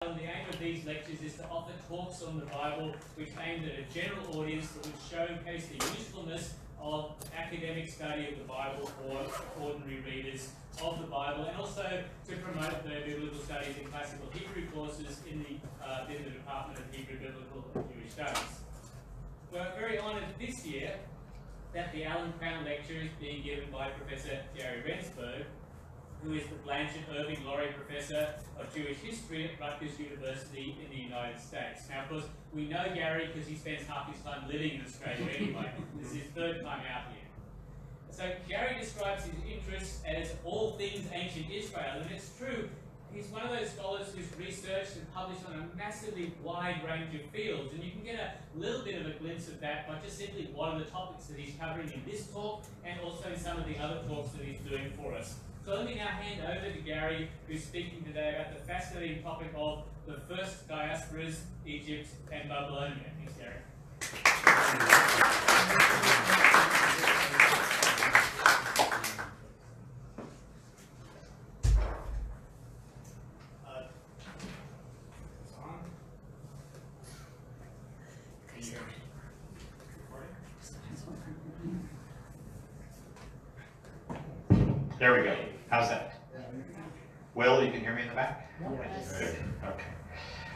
The aim of these lectures is to offer talks on the Bible which aimed at a general audience that would showcase the usefulness of academic study of the Bible for ordinary readers of the Bible, and also to promote the biblical studies in classical Hebrew courses in the Department of Hebrew Biblical and Jewish Studies. We're very honoured this year that the Alan Crown Lecture is being given by Professor Gary Rendsburg, who is the Blanchard Irving Laurie Professor of Jewish History at Rutgers University in the United States. Now, of course, we know Gary because he spends half his time living in Australia anyway. This is his third time out here. So Gary describes his interests as all things ancient Israel, and it's true. He's one of those scholars who's researched and published on a massively wide range of fields, and you can get a little bit of a glimpse of that by just simply one of the topics that he's covering in this talk, and also in some of the other talks that he's doing for us. So let me now hand over to Gary, who's speaking today about the fascinating topic of the first diasporas, Egypt and Babylonia. Thanks, Gary. There we go. How's that? Will, you can hear me in the back? Yes. Good. Okay.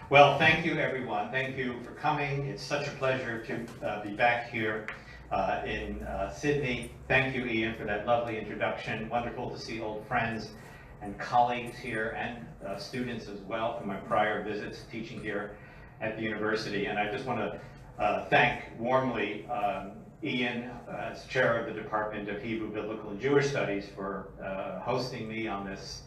Well, thank you, everyone. Thank you for coming. It's such a pleasure to be back here in Sydney. Thank you, Ian, for that lovely introduction. Wonderful to see old friends and colleagues here, and students as well from my prior visits teaching here at the university. And I just want to thank warmly Ian, as chair of the Department of Hebrew, Biblical, and Jewish Studies, for hosting me on this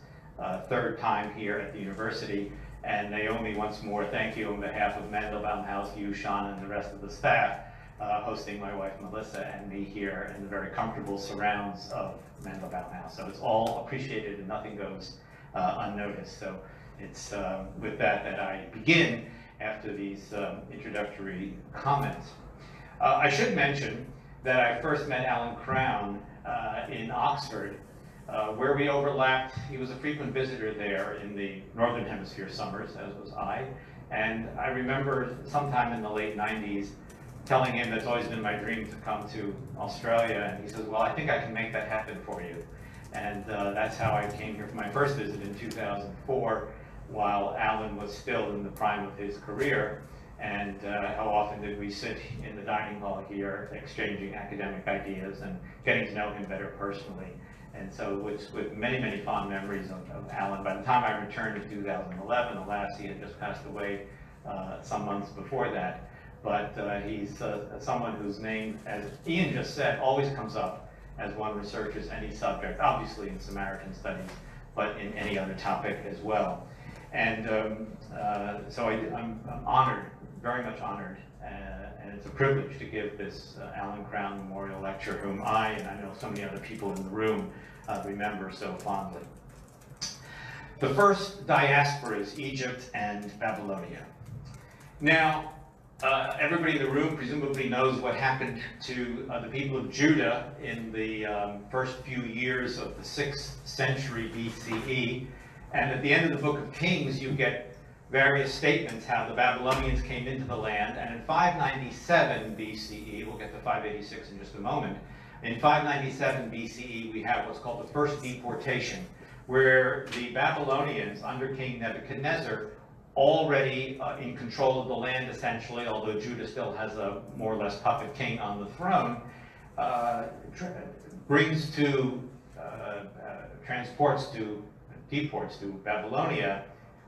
third time here at the university. And Naomi, once more, thank you on behalf of Mandelbaum House, you, Sean, and the rest of the staff, hosting my wife Melissa and me here in the very comfortable surrounds of Mandelbaum House. So it's all appreciated and nothing goes unnoticed. So it's with that I begin after these introductory comments. I should mention that I first met Alan Crown in Oxford, where we overlapped. He was a frequent visitor there in the Northern Hemisphere summers, as was I. And I remember sometime in the late 90s telling him it's always been my dream to come to Australia. And he says, well, I think I can make that happen for you. And that's how I came here for my first visit in 2004, while Alan was still in the prime of his career. And how often did we sit in the dining hall here exchanging academic ideas and getting to know him better personally. And so it's with many, many fond memories of Alan. By the time I returned in 2011, alas, he had just passed away some months before that. But he's someone whose name, as Ian just said, always comes up as one researches any subject, obviously in Samaritan studies, but in any other topic as well. And so I'm honored, very much honored, and it's a privilege to give this Alan Crown Memorial Lecture, whom I, and I know so many other people in the room, remember so fondly. The first diasporas, Egypt and Babylonia. Now, everybody in the room presumably knows what happened to the people of Judah in the first few years of the 6th century BCE. And at the end of the book of Kings, you get various statements how the Babylonians came into the land. And in 597 BCE, we'll get to 586 in just a moment, in 597 BCE we have what's called the first deportation, where the Babylonians under King Nebuchadnezzar, already in control of the land essentially, although Judah still has a more or less puppet king on the throne, deports to Babylonia.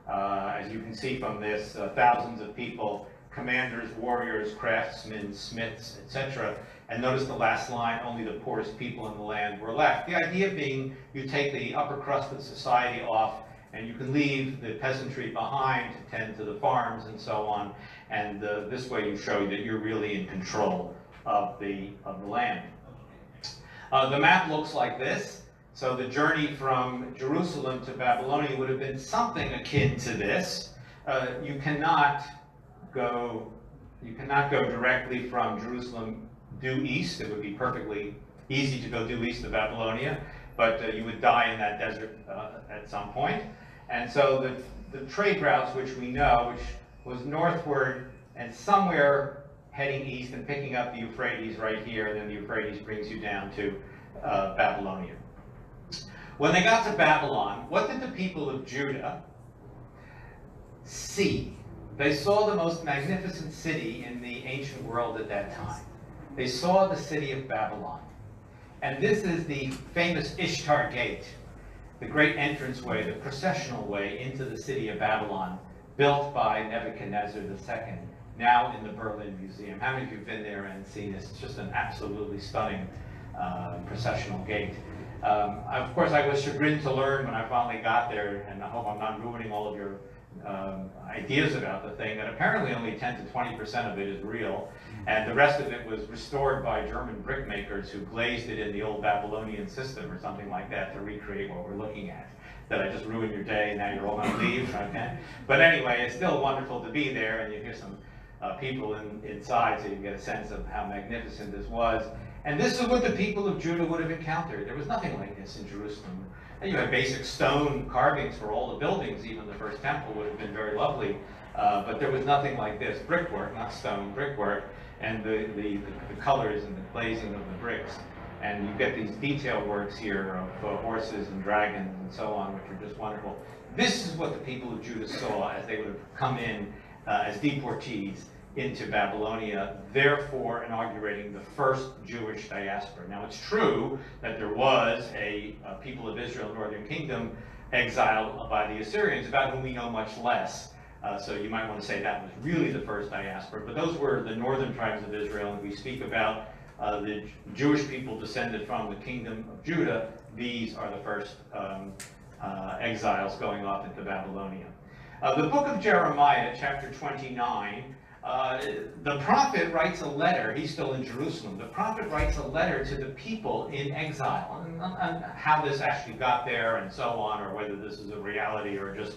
As you can see from this, thousands of people, commanders, warriors, craftsmen, smiths, etc. And notice the last line, only the poorest people in the land were left. The idea being you take the upper crust of society off and you can leave the peasantry behind to tend to the farms and so on. And this way you show that you're really in control of the land. The map looks like this. So the journey from Jerusalem to Babylonia would have been something akin to this. You cannot go directly from Jerusalem due east. It would be perfectly easy to go due east to Babylonia, but you would die in that desert at some point. And so the trade routes which we know, which was northward and somewhere heading east and picking up the Euphrates right here, and then the Euphrates brings you down to Babylonia. When they got to Babylon, what did the people of Judah see? They saw the most magnificent city in the ancient world at that time. They saw the city of Babylon. And this is the famous Ishtar Gate, the great entranceway, the processional way into the city of Babylon, built by Nebuchadnezzar II, now in the Berlin Museum. How many of you have been there and seen this? It's just an absolutely stunning processional gate. Of course, I was chagrined to learn when I finally got there, and I hope I'm not ruining all of your ideas about the thing, that apparently only 10 to 20% of it is real, and the rest of it was restored by German brickmakers who glazed it in the old Babylonian system or something like that to recreate what we're looking at. That I just ruined your day, now you're all going to leave, okay? But anyway, it's still wonderful to be there, and you hear some people inside, so you get a sense of how magnificent this was. And this is what the people of Judah would have encountered. There was nothing like this in Jerusalem. And you had basic stone carvings for all the buildings. Even the first temple would have been very lovely, but there was nothing like this. Brickwork, not stone, brickwork, and the colors and the glazing of the bricks. And you get these detail works here of horses and dragons and so on, which are just wonderful. This is what the people of Judah saw as they would have come in as deportees into Babylonia, therefore inaugurating the first Jewish diaspora. Now, it's true that there was a people of Israel, Northern Kingdom, exiled by the Assyrians, about whom we know much less. So you might want to say that was really the first diaspora. But those were the northern tribes of Israel, and we speak about the Jewish people descended from the kingdom of Judah. These are the first exiles going off into Babylonia. The book of Jeremiah, chapter 29, the prophet writes a letter. He's still in Jerusalem. The prophet writes a letter to the people in exile, and how this actually got there and so on, or whether this is a reality or just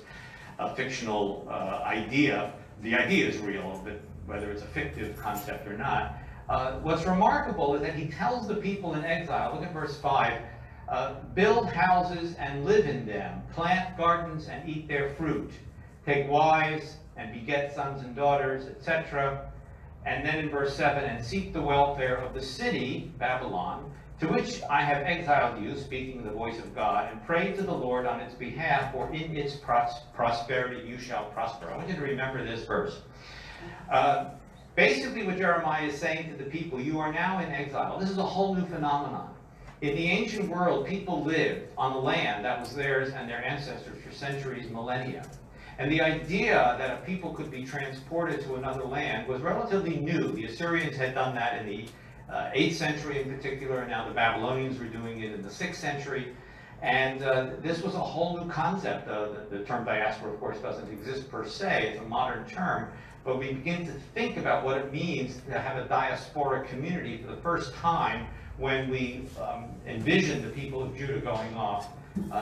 a fictional idea. The idea is real, but whether it's a fictive concept or not. What's remarkable is that he tells the people in exile, look at verse 5, build houses and live in them, plant gardens and eat their fruit, take wives and beget sons and daughters, etc. And then in verse 7, and seek the welfare of the city, Babylon, to which I have exiled you, speaking the voice of God, and pray to the Lord on its behalf, for in its prosperity you shall prosper. I want you to remember this verse. Basically what Jeremiah is saying to the people, you are now in exile. This is a whole new phenomenon. In the ancient world, people lived on the land that was theirs and their ancestors for centuries, millennia. And the idea that a people could be transported to another land was relatively new. The Assyrians had done that in the 8th century in particular, and now the Babylonians were doing it in the 6th century. And this was a whole new concept. The term diaspora, of course, doesn't exist per se. It's a modern term. But we begin to think about what it means to have a diaspora community for the first time when we envision the people of Judah going off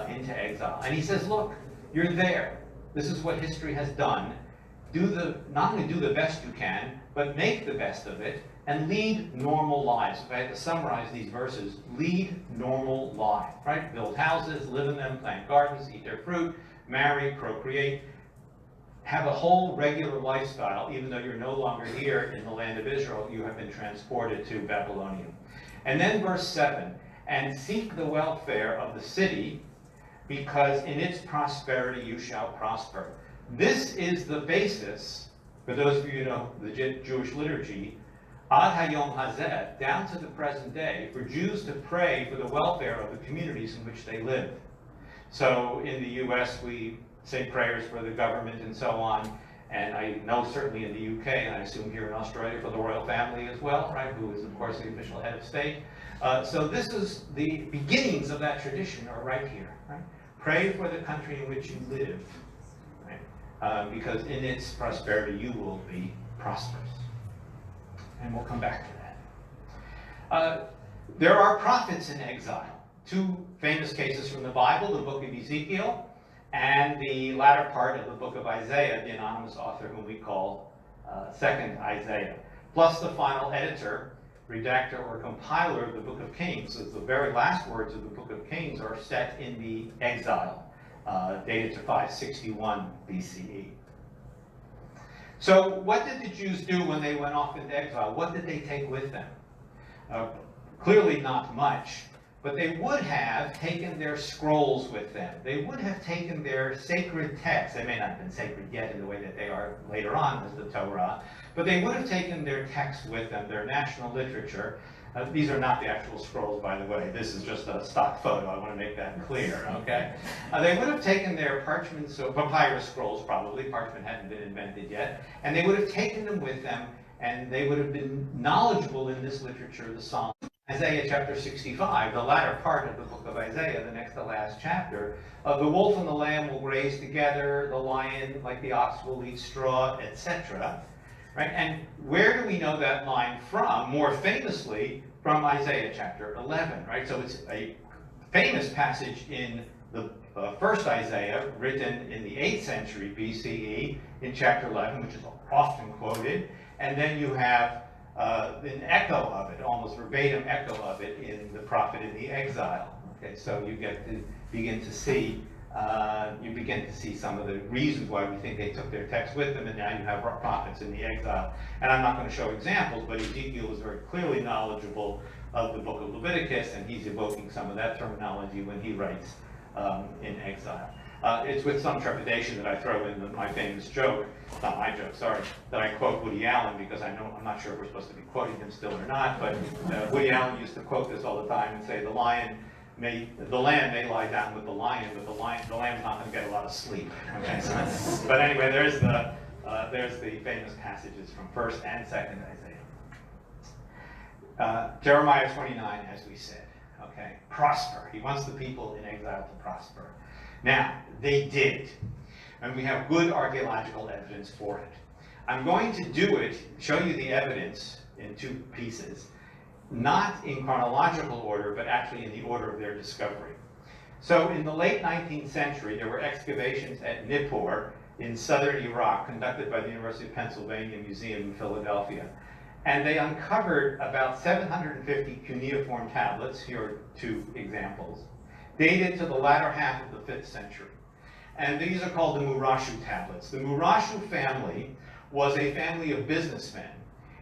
into exile. And he says, look, you're there. This is what history has done. Not only do the best you can, but make the best of it and lead normal lives. If I had to summarize these verses, lead normal lives, right? Build houses, live in them, plant gardens, eat their fruit, marry, procreate, have a whole regular lifestyle, even though you're no longer here in the land of Israel, you have been transported to Babylonia. And then verse 7, and seek the welfare of the city, because in its prosperity you shall prosper. This is the basis, for those of you who know the Jewish liturgy, Ad Hayom Hazeh, down to the present day, for Jews to pray for the welfare of the communities in which they live. So in the US, we say prayers for the government and so on, and I know certainly in the UK, and I assume here in Australia for the royal family as well, right, who is of course the official head of state. So this is the beginnings of that tradition are right here, right? Pray for the country in which you live, right? Because in its prosperity you will be prosperous. And we'll come back to that. There are prophets in exile. Two famous cases from the Bible, the book of Ezekiel and the latter part of the book of Isaiah, the anonymous author whom we call Second Isaiah, plus the final editor, redactor, or compiler of the book of Kings. So the very last words of the book of Kings are set in the exile dated to 561 BCE. So what did the Jews do when they went off into exile? What did they take with them? Clearly not much, but they would have taken their scrolls with them. They would have taken their sacred texts. They may not have been sacred yet in the way that they are later on as the Torah, but they would have taken their texts with them, their national literature. These are not the actual scrolls, by the way. This is just a stock photo. I want to make that clear, okay? They would have taken their parchment, so papyrus scrolls probably. Parchment hadn't been invented yet. And they would have taken them with them, and they would have been knowledgeable in this literature, the Psalms. Isaiah chapter 65, the latter part of the book of Isaiah, the next to last chapter, the wolf and the lamb will graze together, the lion like the ox will eat straw, etc. Right? And where do we know that line from? More famously, from Isaiah chapter 11, right? So it's a famous passage in the first Isaiah, written in the 8th century BCE, in chapter 11, which is often quoted. And then you have an echo of it, almost verbatim echo of it, in the prophet in the exile. Okay, so you get to begin to see some of the reasons why we think they took their text with them, and now you have prophets in the exile. And I'm not going to show examples, but Ezekiel is very clearly knowledgeable of the book of Leviticus, and he's evoking some of that terminology when he writes in exile. It's with some trepidation that I throw in my famous joke, not my joke, sorry, that I quote Woody Allen, because I'm not sure if we're supposed to be quoting him still or not, but Woody Allen used to quote this all the time and say, the lamb may lie down with the lion, but the lamb's not going to get a lot of sleep. Okay, so, but anyway, there's the famous passages from 1st and 2nd Isaiah. Jeremiah 29, as we said, okay, prosper. He wants the people in exile to prosper. Now, they did, and we have good archaeological evidence for it. I'm going to show you the evidence in 2 pieces, not in chronological order, but actually in the order of their discovery. So in the late 19th century, there were excavations at Nippur in southern Iraq, conducted by the University of Pennsylvania Museum in Philadelphia. And they uncovered about 750 cuneiform tablets. Here are 2 examples, dated to the latter half of the 5th century. And these are called the Murashu tablets. The Murashu family was a family of businessmen,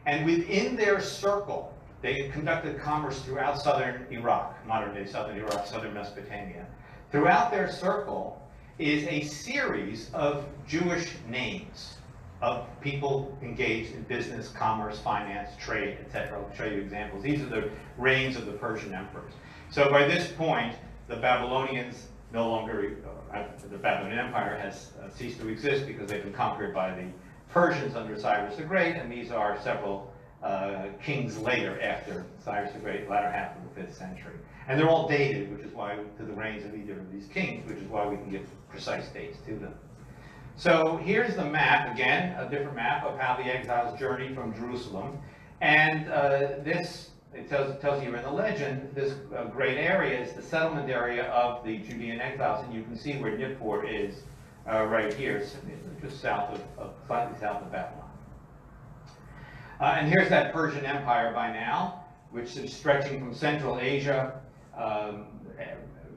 and within their circle, they conducted commerce throughout southern Iraq, modern-day southern Iraq, southern Mesopotamia. Throughout their circle is a series of Jewish names of people engaged in business, commerce, finance, trade, etc. I'll show you examples. These are the reigns of the Persian emperors. So by this point, the Babylonians no longer, the Babylonian Empire has ceased to exist because they've been conquered by the Persians under Cyrus the Great, and these are several kings later after Cyrus the Great, latter half of the 5th century. And they're all dated, which is why, to the reigns of either of these kings, which is why we can give precise dates to them. So here's the map, again, a different map of how the exiles journeyed from Jerusalem. And it tells you in the legend, this great area is the settlement area of the Judean exiles, and you can see where Nippur is right here, just slightly south of Babylon. And here's that Persian Empire by now, which is stretching from Central Asia,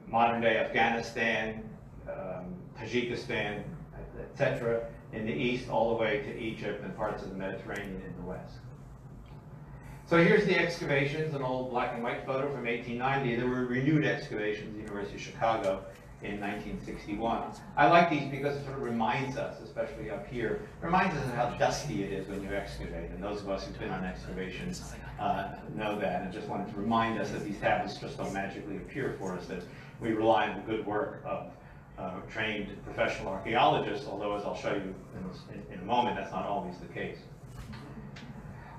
modern-day Afghanistan, Tajikistan, etc., in the east, all the way to Egypt and parts of the Mediterranean in the west. So here's the excavations, an old black and white photo from 1890. There were renewed excavations at the University of Chicago in 1961. I like these because it sort of reminds us, especially up here, reminds us of how dusty it is when you excavate. And those of us who've been on excavations know that. And I just wanted to remind us that these tablets just don't magically appear for us, that we rely on the good work of trained professional archaeologists, although as I'll show you in a moment, that's not always the case.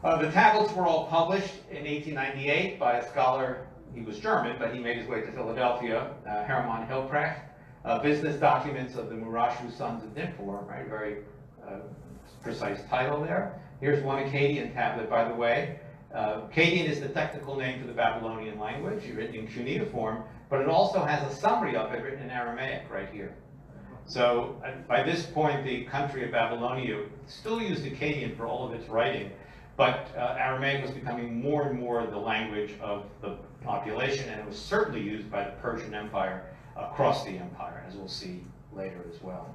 The tablets were all published in 1898 by a scholar. He was German, but he made his way to Philadelphia, Hermann Hilprecht. Business documents of the Murashu sons of Nippur, right? Very precise title there. Here's one Akkadian tablet, by the way. Akkadian is the technical name for the Babylonian language, written in cuneiform, but it also has a summary of it written in Aramaic right here. So by this point, the country of Babylonia still used Akkadian for all of its writing, but Aramaic was becoming more and more the language of the population, and it was certainly used by the Persian Empire across the empire, as we'll see later as well.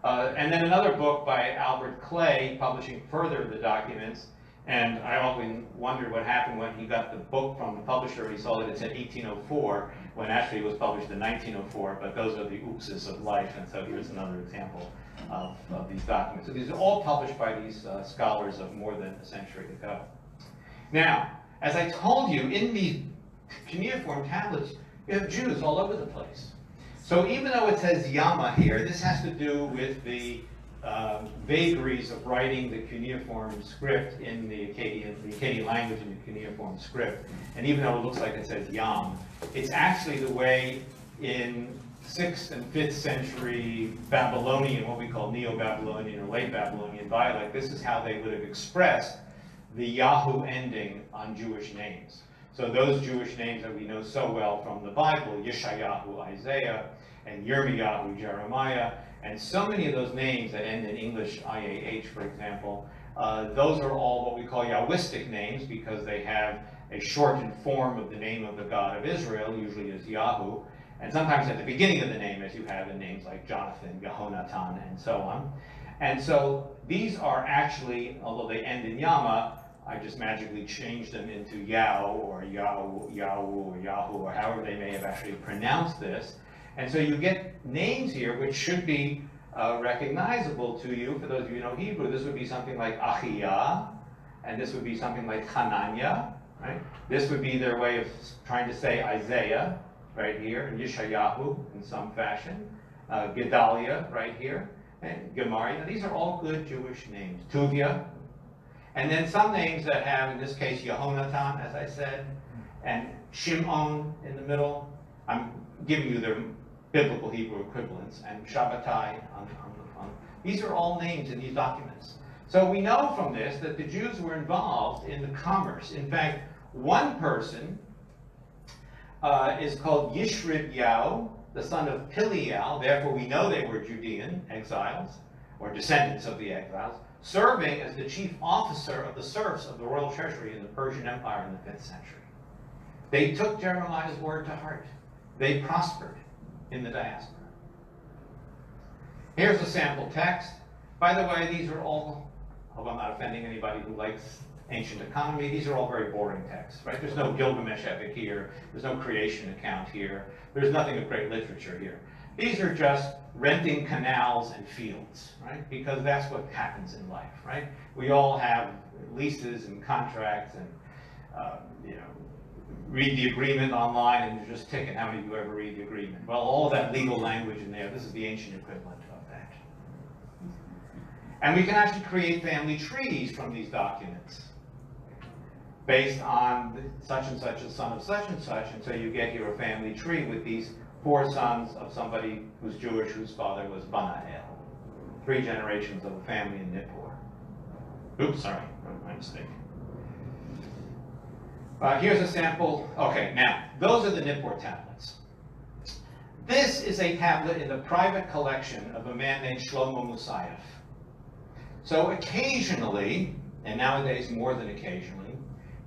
And then another book by Albert Clay, publishing further the documents. And I often wondered what happened when he got the book from the publisher. He saw that it said 1804, when actually it was published in 1904, but those are the oopses of life, and so here's another example of these documents. So these are all published by these scholars of more than a century ago. Now, as I told you, in these cuneiform tablets, you have Jews all over the place. So even though it says Yama here, this has to do with the vagaries of writing the cuneiform script in the Akkadian language in the cuneiform script. And even though it looks like it says Yam, it's actually the way in 6th and 5th century Babylonian, what we call Neo-Babylonian or late Babylonian dialect, this is how they would have expressed the Yahoo ending on Jewish names. So those Jewish names that we know so well from the Bible, Yeshayahu, Isaiah, and Yirmiyahu, Jeremiah, and so many of those names that end in English IAH, for example, those are all what we call Yahwistic names because they have a shortened form of the name of the God of Israel, usually as Yahu, and sometimes at the beginning of the name, as you have in names like Jonathan, Yehonatan, and so on. And so these are actually, although they end in Yama, I just magically changed them into Yao or Yahu or Yahu, or however they may have actually pronounced this. And so you get names here which should be recognizable to you. For those of you who know Hebrew, this would be something like Achiyah, and this would be something like Hananiah, right? This would be their way of trying to say Isaiah, right here, and Yeshayahu in some fashion, Gedaliah, right here, and Gemariah. These are all good Jewish names. Tuvia, and then some names that have, in this case, Yehonatan, as I said, and Shimon in the middle. I'm giving you their biblical Hebrew equivalents, and Shabbatai on. These are all names in these documents. So we know from this that the Jews were involved in the commerce. In fact, one person is called Yishrib Yao, the son of Pilial. Therefore, we know they were Judean exiles, or descendants of the exiles, serving as the chief officer of the serfs of the royal treasury in the Persian Empire in the 5th century. They took Jeremiah's word to heart. They prospered in the diaspora. Here's a sample text. By the way, these are all, hope I'm not offending anybody who likes ancient economy, these are all very boring texts, right? There's no Gilgamesh epic here. There's no creation account here. There's nothing of great literature here. These are just renting canals and fields, right? Because that's what happens in life, right? We all have leases and contracts and, read the agreement online and just tick it. How many of you ever read the agreement? Well, all of that legal language in there, this is the ancient equivalent of that. And we can actually create family trees from these documents based on such and such, a son of such and such, and so you get here a family tree with these 4 sons of somebody who's Jewish, whose father was Banael. 3 generations of a family in Nippur. Oops, sorry, my mistake. Here's a sample. Okay, now, those are the Nippur tablets. This is a tablet in the private collection of a man named Shlomo Musayev. So occasionally, and nowadays more than occasionally,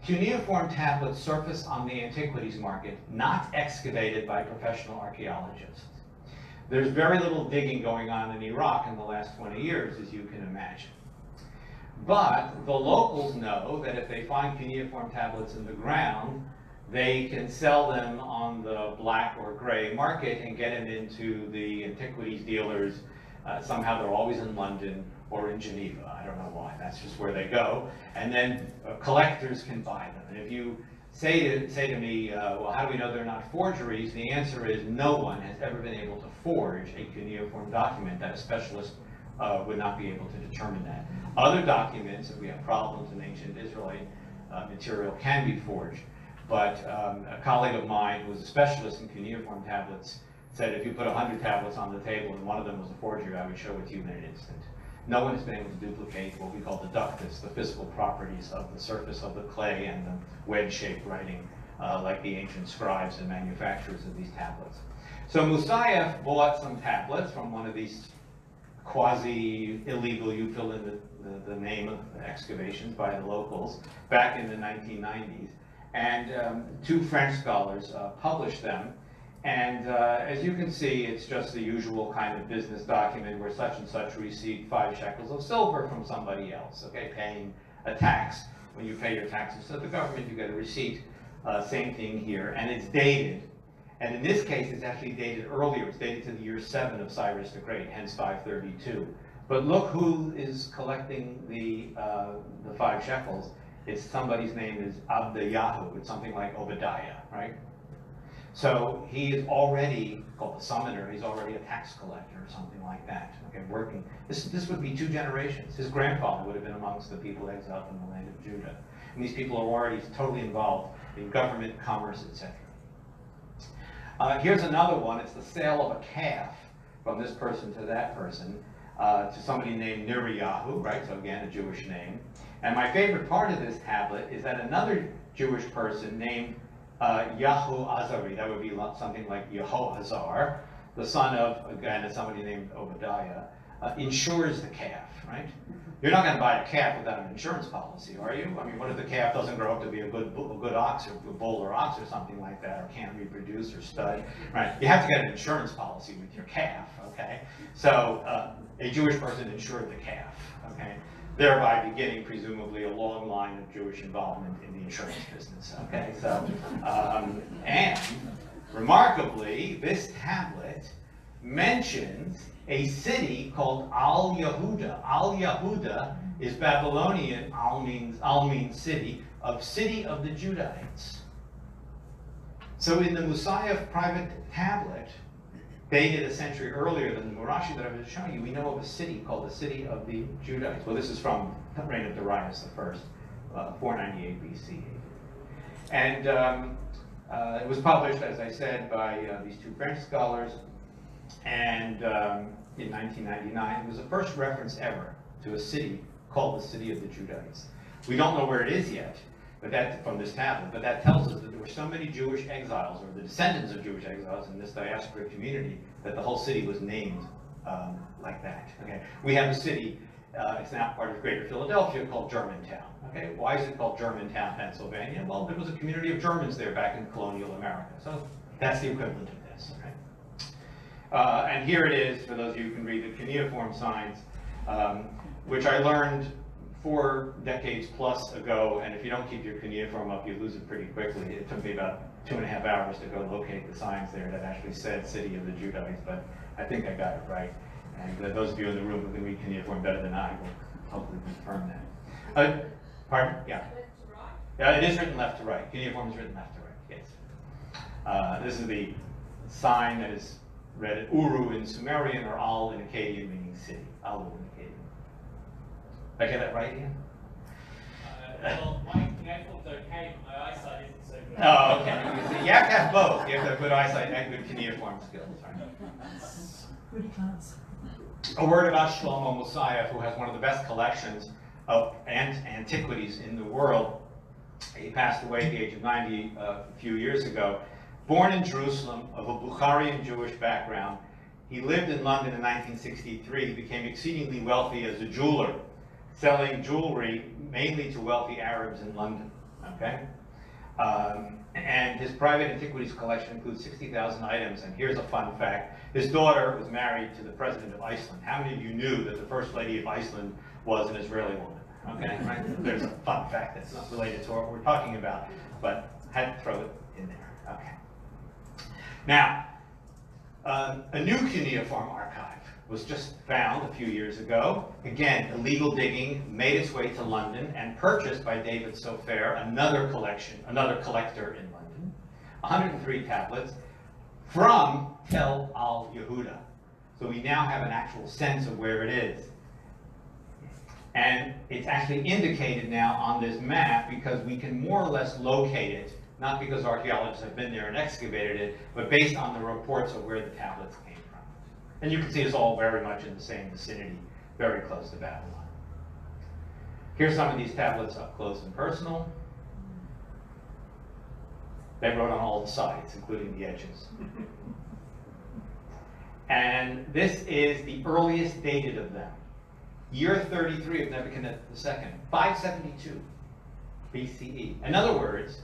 cuneiform tablets surface on the antiquities market, not excavated by professional archaeologists. There's very little digging going on in Iraq in the last 20 years, as you can imagine. But the locals know that if they find cuneiform tablets in the ground, they can sell them on the black or gray market and get them into the antiquities dealers. Somehow they're always in London or in Geneva. I don't know why. That's just where they go. And then collectors can buy them. And if you say to me, well, how do we know they're not forgeries? The answer is no one has ever been able to forge a cuneiform document that a specialist would not be able to determine that. Other documents, if we have problems in ancient Israelite material, can be forged. But a colleague of mine who was a specialist in cuneiform tablets said if you put 100 tablets on the table and one of them was a forgery, I would show it to you in an instant. No one has been able to duplicate what we call the ductus, the physical properties of the surface of the clay and the wedge-shaped writing, like the ancient scribes and manufacturers of these tablets. So Musayev bought some tablets from one of these quasi-illegal, you fill in the name of the excavations by the locals, back in the 1990s. And 2 French scholars published them. And as you can see, it's just the usual kind of business document where such and such received 5 shekels of silver from somebody else, okay, paying a tax. When you pay your taxes to the government, you get a receipt. Same thing here, and it's dated. And in this case, it's actually dated earlier. It's dated to the year 7 of Cyrus the Great, hence 532. But look who is collecting the 5 shekels. It's somebody's name is Abdayahu. It's something like Obadiah, right? So he is already called the summoner. He's already a tax collector or something like that. Okay, working. This would be 2 generations. His grandfather would have been amongst the people exiled from the land of Judah. And these people are already totally involved in government, commerce, etc. Here's another one. It's the sale of a calf from this person to that person to somebody named Neriyahu, right? So again, a Jewish name. And my favorite part of this tablet is that another Jewish person named Yahu-Azari, that would be something like Yehoazar, the son of, again, somebody named Obadiah, insures the calf, right? You're not going to buy a calf without an insurance policy, are you? I mean, what if the calf doesn't grow up to be a good ox or a bull or ox or something like that, or can't reproduce or stud, right? You have to get an insurance policy with your calf, okay? So a Jewish person insured the calf, okay? Thereby beginning, presumably, a long line of Jewish involvement in the insurance business, okay? So, and remarkably, this tablet mentions a city called Al-Yehuda. Al-Yehuda is Babylonian. Al means city of the Judahites. So in the Musayef private tablet, dated a century earlier than the Murashi that I was showing you, we know of a city called the city of the Judahites. Well, this is from the reign of Darius I, 498 BC. And it was published, as I said, by these 2 French scholars. And in 1999, it was the first reference ever to a city called the City of the Judahites. We don't know where it is yet, but that from this tablet. But that tells us that there were so many Jewish exiles, or the descendants of Jewish exiles in this diaspora community, that the whole city was named like that. Okay, we have a city. It's now part of Greater Philadelphia called Germantown. Okay, why is it called Germantown, Pennsylvania? Well, there was a community of Germans there back in colonial America. So that's the equivalent of this. Okay. And here it is, for those of you who can read the cuneiform signs, which I learned 4 decades plus ago, and if you don't keep your cuneiform up, you lose it pretty quickly. It took me about 2.5 hours to go locate the signs there that actually said City of the Judahites, but I think I got it right. And those of you in the room who can read cuneiform better than I will hopefully confirm that. Pardon? Yeah. It is written left to right. Cuneiform is written left to right, yes. This is the sign that is read Uru in Sumerian or Al in Akkadian, meaning city. Alu in Akkadian. Did I get that right, Ian? Well, my cuneiform's okay, but my eyesight isn't so good. Oh, okay. You have to have both. You have to have good eyesight and good cuneiform skills, right? Pretty class. A word about Shlomo Musayef, who has one of the best collections of antiquities in the world. He passed away at the age of 90 a few years ago. Born in Jerusalem, of a Bukharian Jewish background, he lived in London in 1963. He became exceedingly wealthy as a jeweler, selling jewelry mainly to wealthy Arabs in London. Okay, and his private antiquities collection includes 60,000 items. And here's a fun fact: his daughter was married to the president of Iceland. How many of you knew that the first lady of Iceland was an Israeli woman? Okay, right? There's a fun fact that's not related to what we're talking about, but had to throw it in there. Okay. Now, a new cuneiform archive was just found a few years ago. Again, illegal digging made its way to London and purchased by David Sofer, another collector in London, 103 tablets from Tel al-Yehuda. So we now have an actual sense of where it is. And it's actually indicated now on this map because we can more or less locate it, not because archaeologists have been there and excavated it, but based on the reports of where the tablets came from. And you can see it's all very much in the same vicinity, very close to Babylon. Here's some of these tablets up close and personal. They wrote on all the sides, including the edges. And this is the earliest dated of them. Year 33 of Nebuchadnezzar II, 572 BCE. In other words,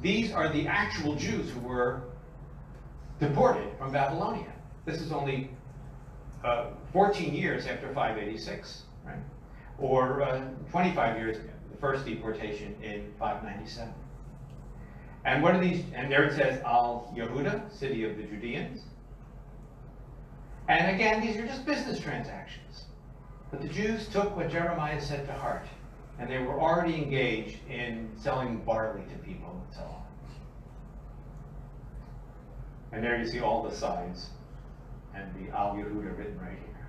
these are the actual Jews who were deported from Babylonia. This is only 14 years after 586, right? Or 25 years ago, the first deportation in 597. And what are these? And there it says Al Yehuda, city of the Judeans. And again, these are just business transactions. But the Jews took what Jeremiah said to heart, and they were already engaged in selling barley to people and so on. And there you see all the signs and the Al Yehuda written right here.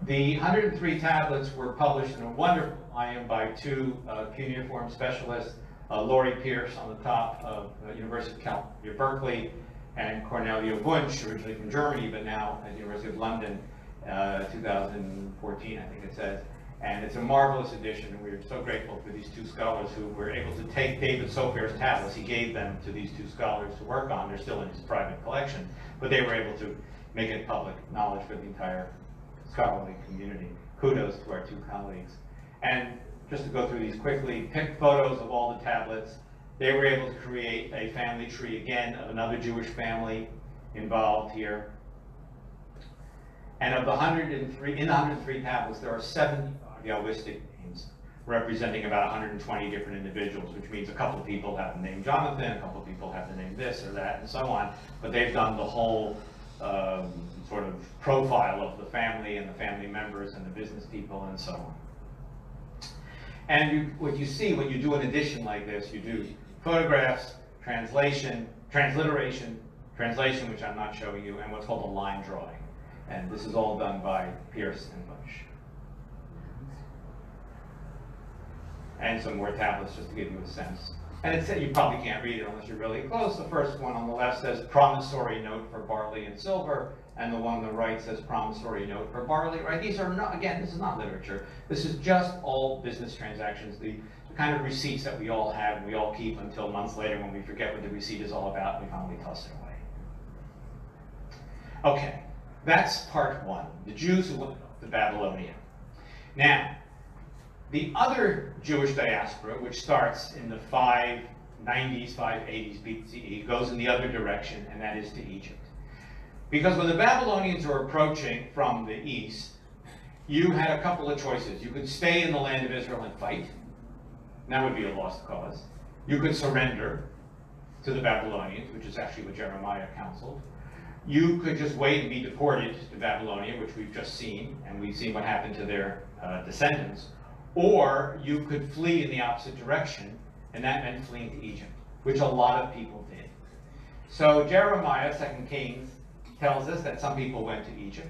The 103 tablets were published in a wonderful volume by two cuneiform specialists, Laurie Pierce on the top of University of California, Berkeley, and Cornelia Wunsch, originally from Germany, but now at the University of London, 2014, I think it says. And it's a marvelous edition, and we're so grateful for these two scholars who were able to take David Sofer's tablets. He gave them to these two scholars to work on. They're still in his private collection, but they were able to make it public knowledge for the entire scholarly community. Kudos to our two colleagues. And just to go through these quickly, pick photos of all the tablets. They were able to create a family tree, again, of another Jewish family involved here. And of the 103, in the 103 tablets, there are 75 Yahwistic names representing about 120 different individuals, which means a couple of people have the name Jonathan, a couple of people have the name this or that, and so on. But they've done the whole sort of profile of the family and the family members and the business people and so on. And what you see when you do an edition like this, you do photographs, translation, transliteration, translation, which I'm not showing you, and what's called a line drawing. And this is all done by Pierce and Bush. And some more tablets just to give you a sense. And it's, you probably can't read it unless you're really close. The first one on the left says promissory note for barley and silver, and the one on the right says promissory note for barley, right? These are not, again, this is not literature. This is just all business transactions, the kind of receipts that we all have and we all keep until months later when we forget what the receipt is all about and we finally toss it away. Okay, that's part one, the Jews who went to Babylonia. Now, the other Jewish diaspora, which starts in the 590s, 580s BCE, goes in the other direction, and that is to Egypt. Because when the Babylonians were approaching from the east, you had a couple of choices. You could stay in the land of Israel and fight. That would be a lost cause. You could surrender to the Babylonians, which is actually what Jeremiah counseled. You could just wait and be deported to Babylonia, which we've just seen, and we've seen what happened to their descendants. Or you could flee in the opposite direction, and that meant fleeing to Egypt, which a lot of people did. So Jeremiah, 2 Kings, tells us that some people went to Egypt.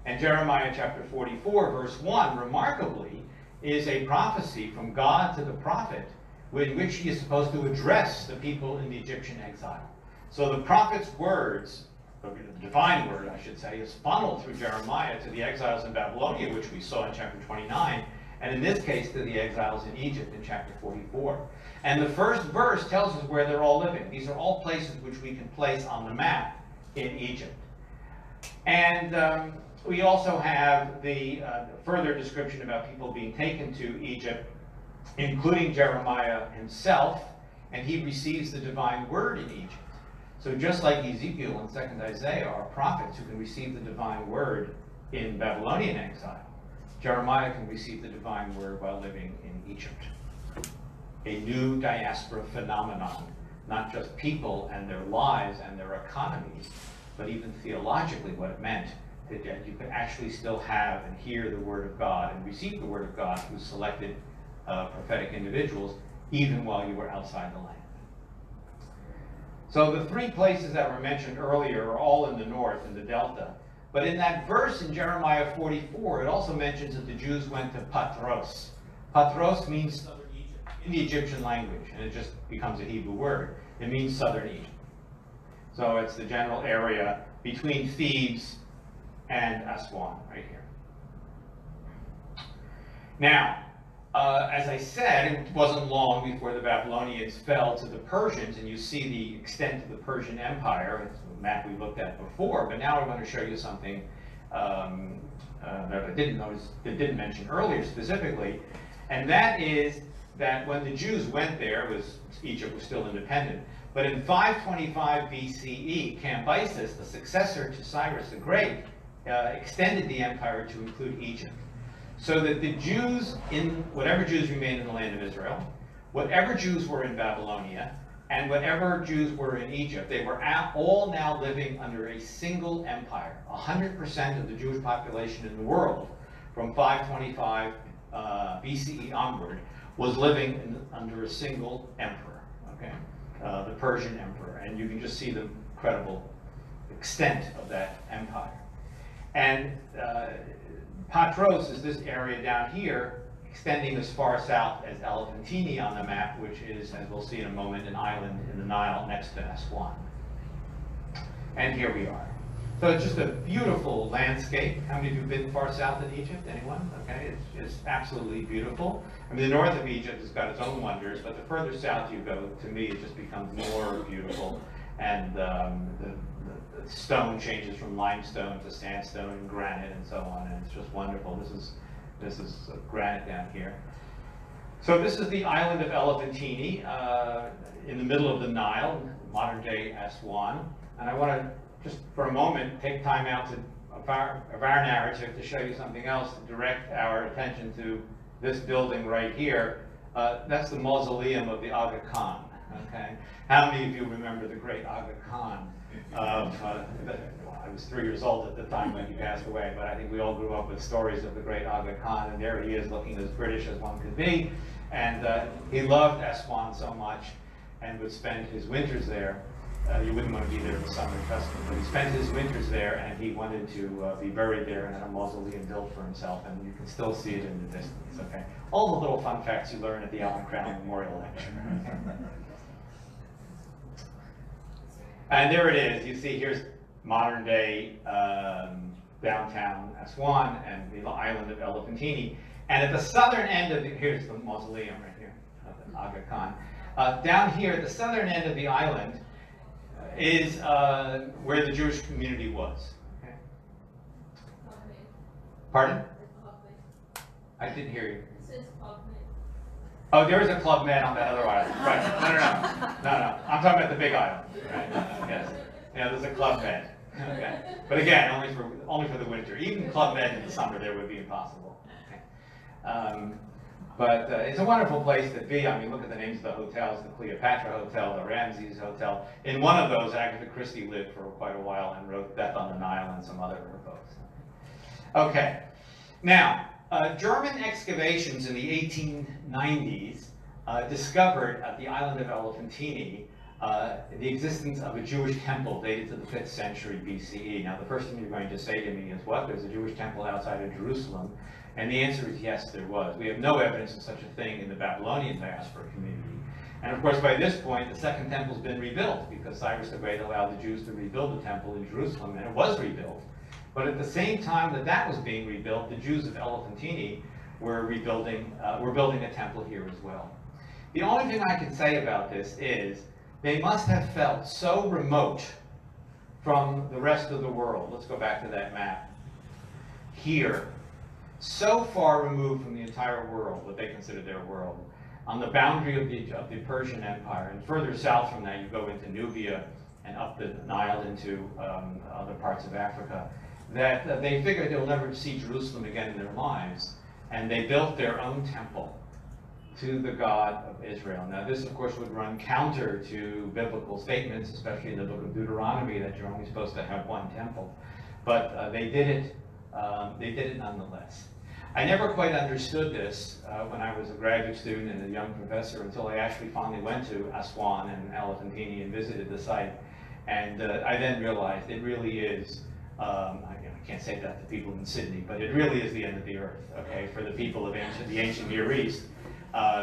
And Jeremiah chapter 44, verse 1, remarkably, is a prophecy from God to the prophet in which he is supposed to address the people in the Egyptian exile. So the prophet's words, the divine word, I should say, is funneled through Jeremiah to the exiles in Babylonia, which we saw in chapter 29, and in this case to the exiles in Egypt in chapter 44. And the first verse tells us where they're all living. These are all places which we can place on the map in Egypt. And we also have the further description about people being taken to Egypt, including Jeremiah himself, and he receives the divine word in Egypt. So just like Ezekiel and 2nd Isaiah are prophets who can receive the divine word in Babylonian exile, Jeremiah can receive the divine word while living in Egypt. A new diaspora phenomenon, not just people and their lives and their economies, but even theologically what it meant, that you could actually still have and hear the word of God and receive the word of God through selected prophetic individuals, even while you were outside the land. So the three places that were mentioned earlier are all in the north, in the Delta. But in that verse in Jeremiah 44, it also mentions that the Jews went to Patros. Patros means southern Egypt in the Egyptian language, and it just becomes a Hebrew word. It means southern Egypt. So it's the general area between Thebes and Aswan, right here. Now, as I said, it wasn't long before the Babylonians fell to the Persians, and you see the extent of the Persian Empire. It's a map we looked at before, but now I want to show you something that I didn't mention earlier specifically, and that is that when the Jews went there, Egypt was still independent, But in 525 BCE, Cambyses, the successor to Cyrus the Great, extended the empire to include Egypt. So that the Jews, whatever Jews remained in the land of Israel, whatever Jews were in Babylonia, and whatever Jews were in Egypt, they were all now living under a single empire. 100% of the Jewish population in the world from 525 BCE onward was living under a single emperor, okay? The Persian emperor. And you can just see the incredible extent of that empire. And Patros is this area down here, extending as far south as Elephantine on the map, which is, as we'll see in a moment, an island in the Nile next to Aswan. And here we are. So it's just a beautiful landscape. How many of you have been far south in Egypt? Anyone? Okay, it's absolutely beautiful. I mean, the north of Egypt has got its own wonders, but the further south you go, to me, it just becomes more beautiful. And the stone changes from limestone to sandstone and granite and so on, and it's just wonderful. This is granite down here. So this is the island of Elephantine in the middle of the Nile, modern day Aswan. And I want to just for a moment take time out of our narrative to show you something else, to direct our attention to this building right here. That's the mausoleum of the Aga Khan. Okay, how many of you remember the great Aga Khan? I was 3 years old at the time when he passed away, but I think we all grew up with stories of the great Aga Khan, and there he is looking as British as one could be. And he loved Aswan so much and would spend his winters there. You wouldn't want to be there in the summer, trust me, but he spent his winters there, and he wanted to be buried there and had a mausoleum built for himself, and you can still see it in the distance, okay? All the little fun facts you learn at the Alvin Crown Memorial Lecture. And there it is. You see, here's modern day downtown Aswan and the island of Elephantine. And at the southern end of here's the mausoleum right here of the Aga Khan. Down here at the southern end of the island is where the Jewish community was. Okay. Pardon? I didn't hear you. It says Club Med. Oh, there is a Club Med on that other island. Right. No. I'm talking about the big island. Right? Yes. Yeah, there's a Club Med. Okay. But again, only for the winter. Even Club Med in the summer there would be impossible. Okay. But it's a wonderful place to be. I mean, look at the names of the hotels: the Cleopatra Hotel, the Ramses Hotel. In one of those, Agatha Christie lived for quite a while and wrote Death on the Nile and some other of her books. Okay. Now, German excavations in the 1890s discovered at the island of Elephantine the existence of a Jewish temple dated to the 5th century BCE. Now, the first thing you're going to say to me is, what? There's a Jewish temple outside of Jerusalem? And the answer is yes, there was. We have no evidence of such a thing in the Babylonian diaspora community. And of course, by this point, the second temple's been rebuilt because Cyrus the Great allowed the Jews to rebuild the temple in Jerusalem, and it was rebuilt. But at the same time that that was being rebuilt, the Jews of Elephantine were building a temple here as well. The only thing I can say about this is they must have felt so remote from the rest of the world. Let's go back to that map. Here, so far removed from the entire world, what they consider their world, on the boundary of the Persian Empire, and further south from that you go into Nubia and up the Nile into other parts of Africa, that they figured they'll never see Jerusalem again in their lives, and they built their own temple to the God of Israel. Now this, of course, would run counter to biblical statements, especially in the book of Deuteronomy, that you're only supposed to have one temple. But they did it nonetheless. I never quite understood this when I was a graduate student and a young professor until I actually finally went to Aswan and Elephantine and visited the site. And I then realized it really is, I can't say that to people in Sydney, but it really is the end of the earth, okay, for the people of the ancient Near East,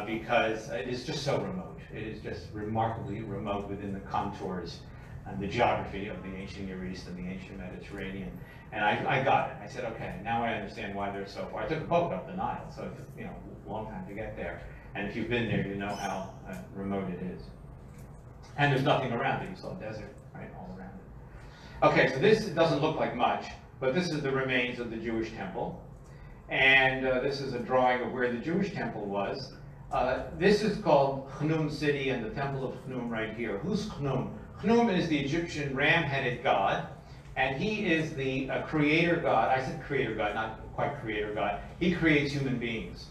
because it is just so remote. It is just remarkably remote within the contours and the geography of the ancient Near East and the ancient Mediterranean. And I got it. I said, okay, now I understand why they're so far. I took a boat up the Nile, so it took a long time to get there. And if you've been there, you know how remote it is. And there's nothing around it. You saw desert, right, all around it. Okay, so this doesn't look like much, but this is the remains of the Jewish temple. And this is a drawing of where the Jewish temple was. This is called Khnum city and the temple of Khnum right here. Who's Khnum? Khnum is the Egyptian ram-headed god, and he is the creator god. I said creator god, not quite creator god. He creates human beings.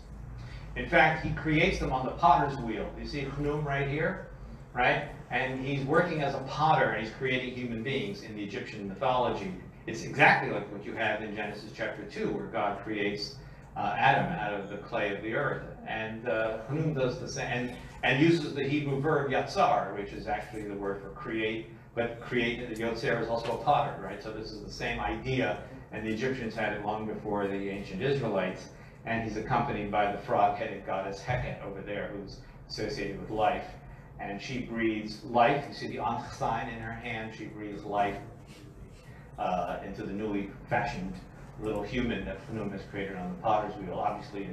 In fact, he creates them on the potter's wheel. You see Khnum right here, right? And he's working as a potter, and he's creating human beings in the Egyptian mythology. It's exactly like what you have in Genesis chapter 2, where God creates Adam out of the clay of the earth. And Khnum does the same, and uses the Hebrew verb yatzar, which is actually the word for create, but create, yotzer is also a potter, right? So this is the same idea, and the Egyptians had it long before the ancient Israelites. And he's accompanied by the frog-headed goddess Heket over there, who's associated with life. And she breathes life. You see the Ankh sign in her hand. She breathes life into the newly fashioned little human that Khnum has created on the potter's wheel. Obviously,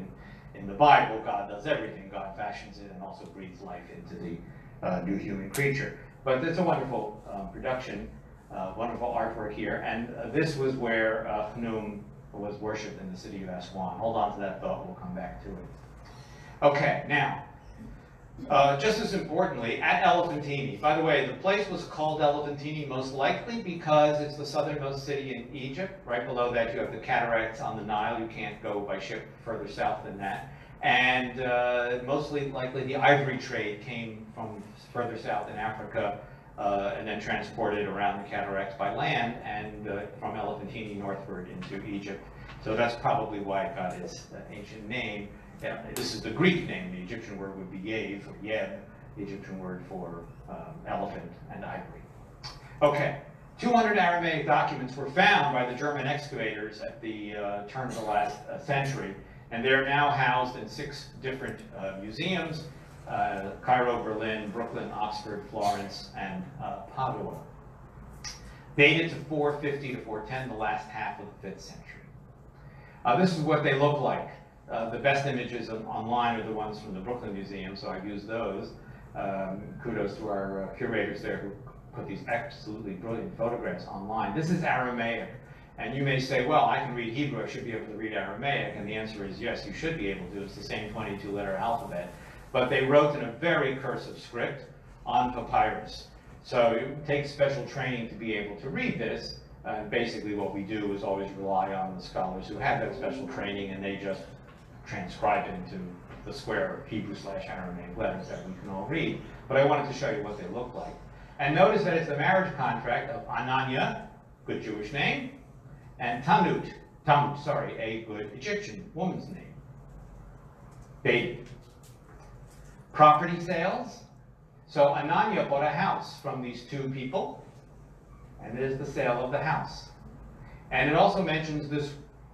in the Bible, God does everything. God fashions it and also breathes life into the new human creature. But it's a wonderful production, wonderful artwork here. And this was where Khnum was worshipped in the city of Aswan. Hold on to that thought, we'll come back to it. Okay, now, just as importantly, at Elephantine. By the way, the place was called Elephantine most likely because it's the southernmost city in Egypt. Right below that you have the cataracts on the Nile. You can't go by ship further south than that. And mostly likely the ivory trade came from further south in Africa and then transported around the cataracts by land and from Elephantine northward into Egypt. So that's probably why it got its ancient name. This is the Greek name. The Egyptian word would be Yev, or Yeb, the Egyptian word for elephant and ivory. Okay, 200 Aramaic documents were found by the German excavators at the turn of the last century, and they're now housed in 6 different museums. Cairo, Berlin, Brooklyn, Oxford, Florence, and Padua. Dated to 450 to 410, the last half of the 5th century. This is what they look like. The best images online are the ones from the Brooklyn Museum, so I've used those. Kudos to our curators there who put these absolutely brilliant photographs online. This is Aramaic, and you may say, well, I can read Hebrew, I should be able to read Aramaic, and the answer is yes, you should be able to. It's the same 22-letter alphabet. But they wrote in a very cursive script on papyrus. So it takes special training to be able to read this. And basically what we do is always rely on the scholars who have that special training, and they just transcribe it into the square Hebrew/Aramaic letters that we can all read. But I wanted to show you what they look like. And notice that it's a marriage contract of Ananya, good Jewish name, and Tamut, a good Egyptian woman's name. Baby. Property sales. So Ananya bought a house from these 2 people, and there's the sale of the house. And it also mentions this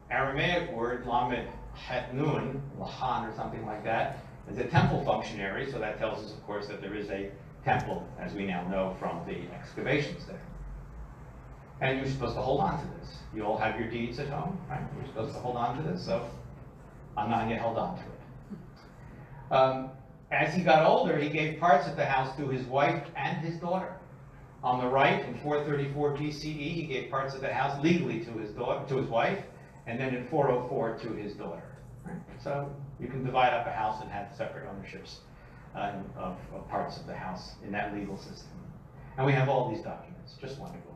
Aramaic word, Lamed Het Nun, Lahan or something like that, as a temple functionary, so that tells us, of course, that there is a temple, as we now know from the excavations there. And you're supposed to hold on to this. You all have your deeds at home, right? You're supposed to hold on to this, so Ananya held on to it. As he got older, he gave parts of the house to his wife and his daughter. On the right, in 434 BCE, he gave parts of the house legally to his daughter, to his wife, and then in 404 to his daughter. Right? So you can divide up a house and have separate ownerships of parts of the house in that legal system. And we have all these documents, just wonderful.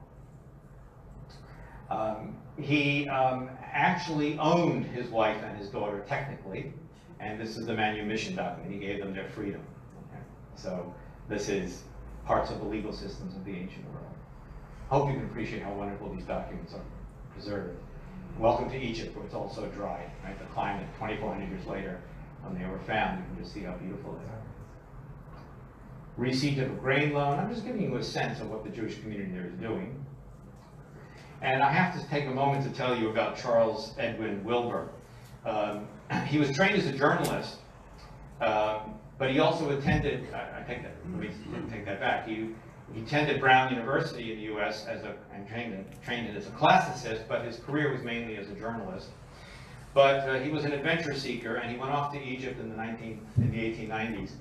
He actually owned his wife and his daughter technically, and this is the manumission document. He gave them their freedom. Okay? So this is parts of the legal systems of the ancient world. I hope you can appreciate how wonderful these documents are preserved. Welcome to Egypt, where it's all so dry, right? The climate, 2,400 years later, when they were found, you can just see how beautiful they are. Receipt of a grain loan. I'm just giving you a sense of what the Jewish community there is doing. And I have to take a moment to tell you about Charles Edwin Wilbur. He was trained as a journalist, but he also attended, let me take that back. He attended Brown University in the U.S. and trained as a classicist, but his career was mainly as a journalist. But he was an adventure seeker, and he went off to Egypt in the 1890s,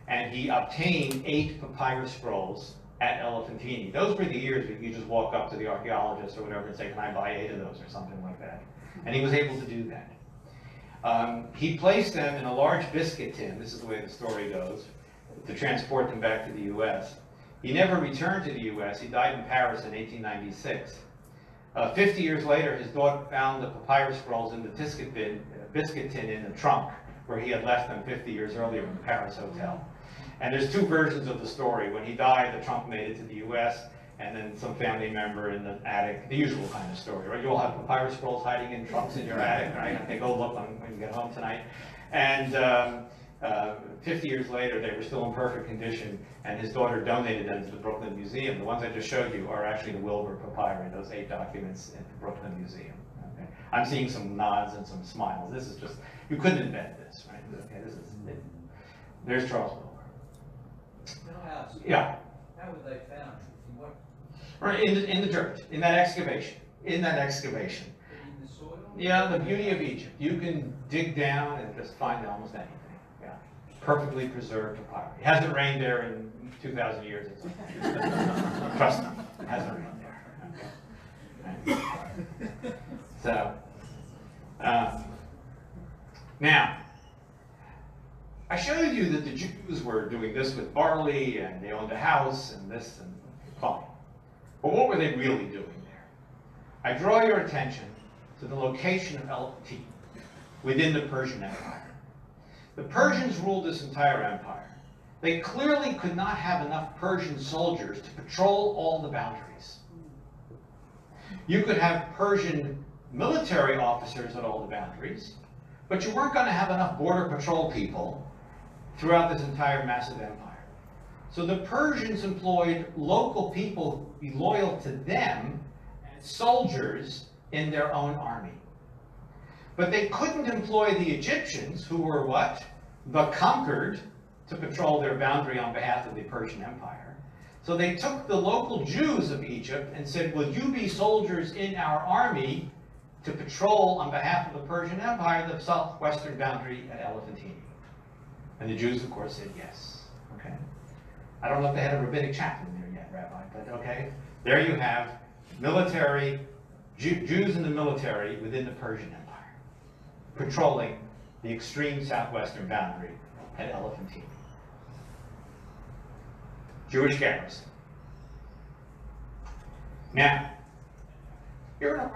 and he obtained 8 papyrus scrolls at Elephantine. Those were the years where you just walk up to the archaeologist or whatever and say, can I buy 8 of those or something like that? And he was able to do that. He placed them in a large biscuit tin, this is the way the story goes, to transport them back to the U.S. He never returned to the U.S. He died in Paris in 1896. 50 years later, his daughter found the papyrus scrolls in the biscuit tin in the trunk, where he had left them 50 years earlier in the Paris hotel. And there's two versions of the story. When he died, the trunk made it to the U.S., and then some family member in the attic, the usual kind of story, right? You all have papyrus scrolls hiding in trunks in your attic, right? Okay, go look when you get home tonight. And 50 years later, they were still in perfect condition, and his daughter donated them to the Brooklyn Museum. The ones I just showed you are actually the Wilbur papyri, those 8 documents in the Brooklyn Museum. Okay? I'm seeing some nods and some smiles. This is just, you couldn't invent this, right? Okay, this is it. There's Charles Wilbur. Can I ask? Yeah. How were they found? In what? Right, in the dirt, in that excavation. In that excavation. In the soil? Yeah, the beauty of Egypt. You can dig down and just find almost anything. Yeah, perfectly preserved papyri. It hasn't rained there in 2,000 years. Trust me, it hasn't rained there. Okay. So, now, I showed you that the Jews were doing this with barley, and they owned a house, and this, and fine. But what were they really doing there? I draw your attention to the location of El-T within the Persian Empire. The Persians ruled this entire empire. They clearly could not have enough Persian soldiers to patrol all the boundaries. You could have Persian military officers at all the boundaries, but you weren't going to have enough border patrol people throughout this entire massive empire. So the Persians employed local people to be loyal to them as soldiers in their own army. But they couldn't employ the Egyptians, who were what? The conquered, to patrol their boundary on behalf of the Persian Empire. So they took the local Jews of Egypt and said, will you be soldiers in our army to patrol on behalf of the Persian Empire the southwestern boundary at Elephantine? And the Jews, of course, said yes. Okay. I don't know if they had a rabbinic chaplain there yet, Rabbi, but okay. There you have military, Jews in the military within the Persian Empire, patrolling the extreme southwestern boundary at Elephantine. Jewish garrison. Now, you're in the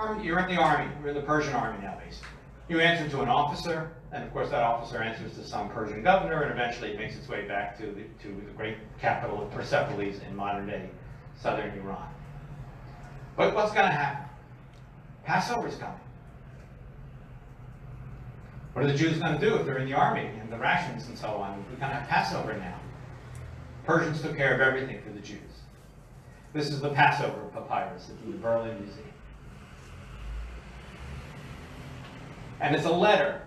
army, you're in the Persian army now, basically. You answer to an officer, and of course that officer answers to some Persian governor, and eventually it makes its way back to the great capital of Persepolis in modern-day southern Iran. But what's going to happen? Passover's coming. What are the Jews going to do if they're in the army and the rations and so on? We're going to have Passover now. Persians took care of everything for the Jews. This is the Passover papyrus at the Berlin Museum. And it's a letter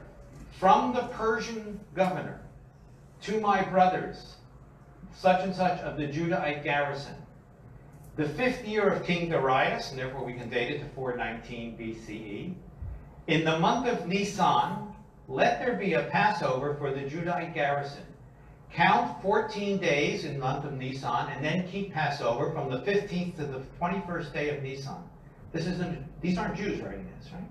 from the Persian governor to my brothers, such and such of the Judahite garrison. The 5th year of King Darius, and therefore we can date it to 419 BCE. In the month of Nisan, let there be a Passover for the Judahite garrison. Count 14 days in the month of Nisan, and then keep Passover from the 15th to the 21st day of Nisan. These aren't Jews writing this, right?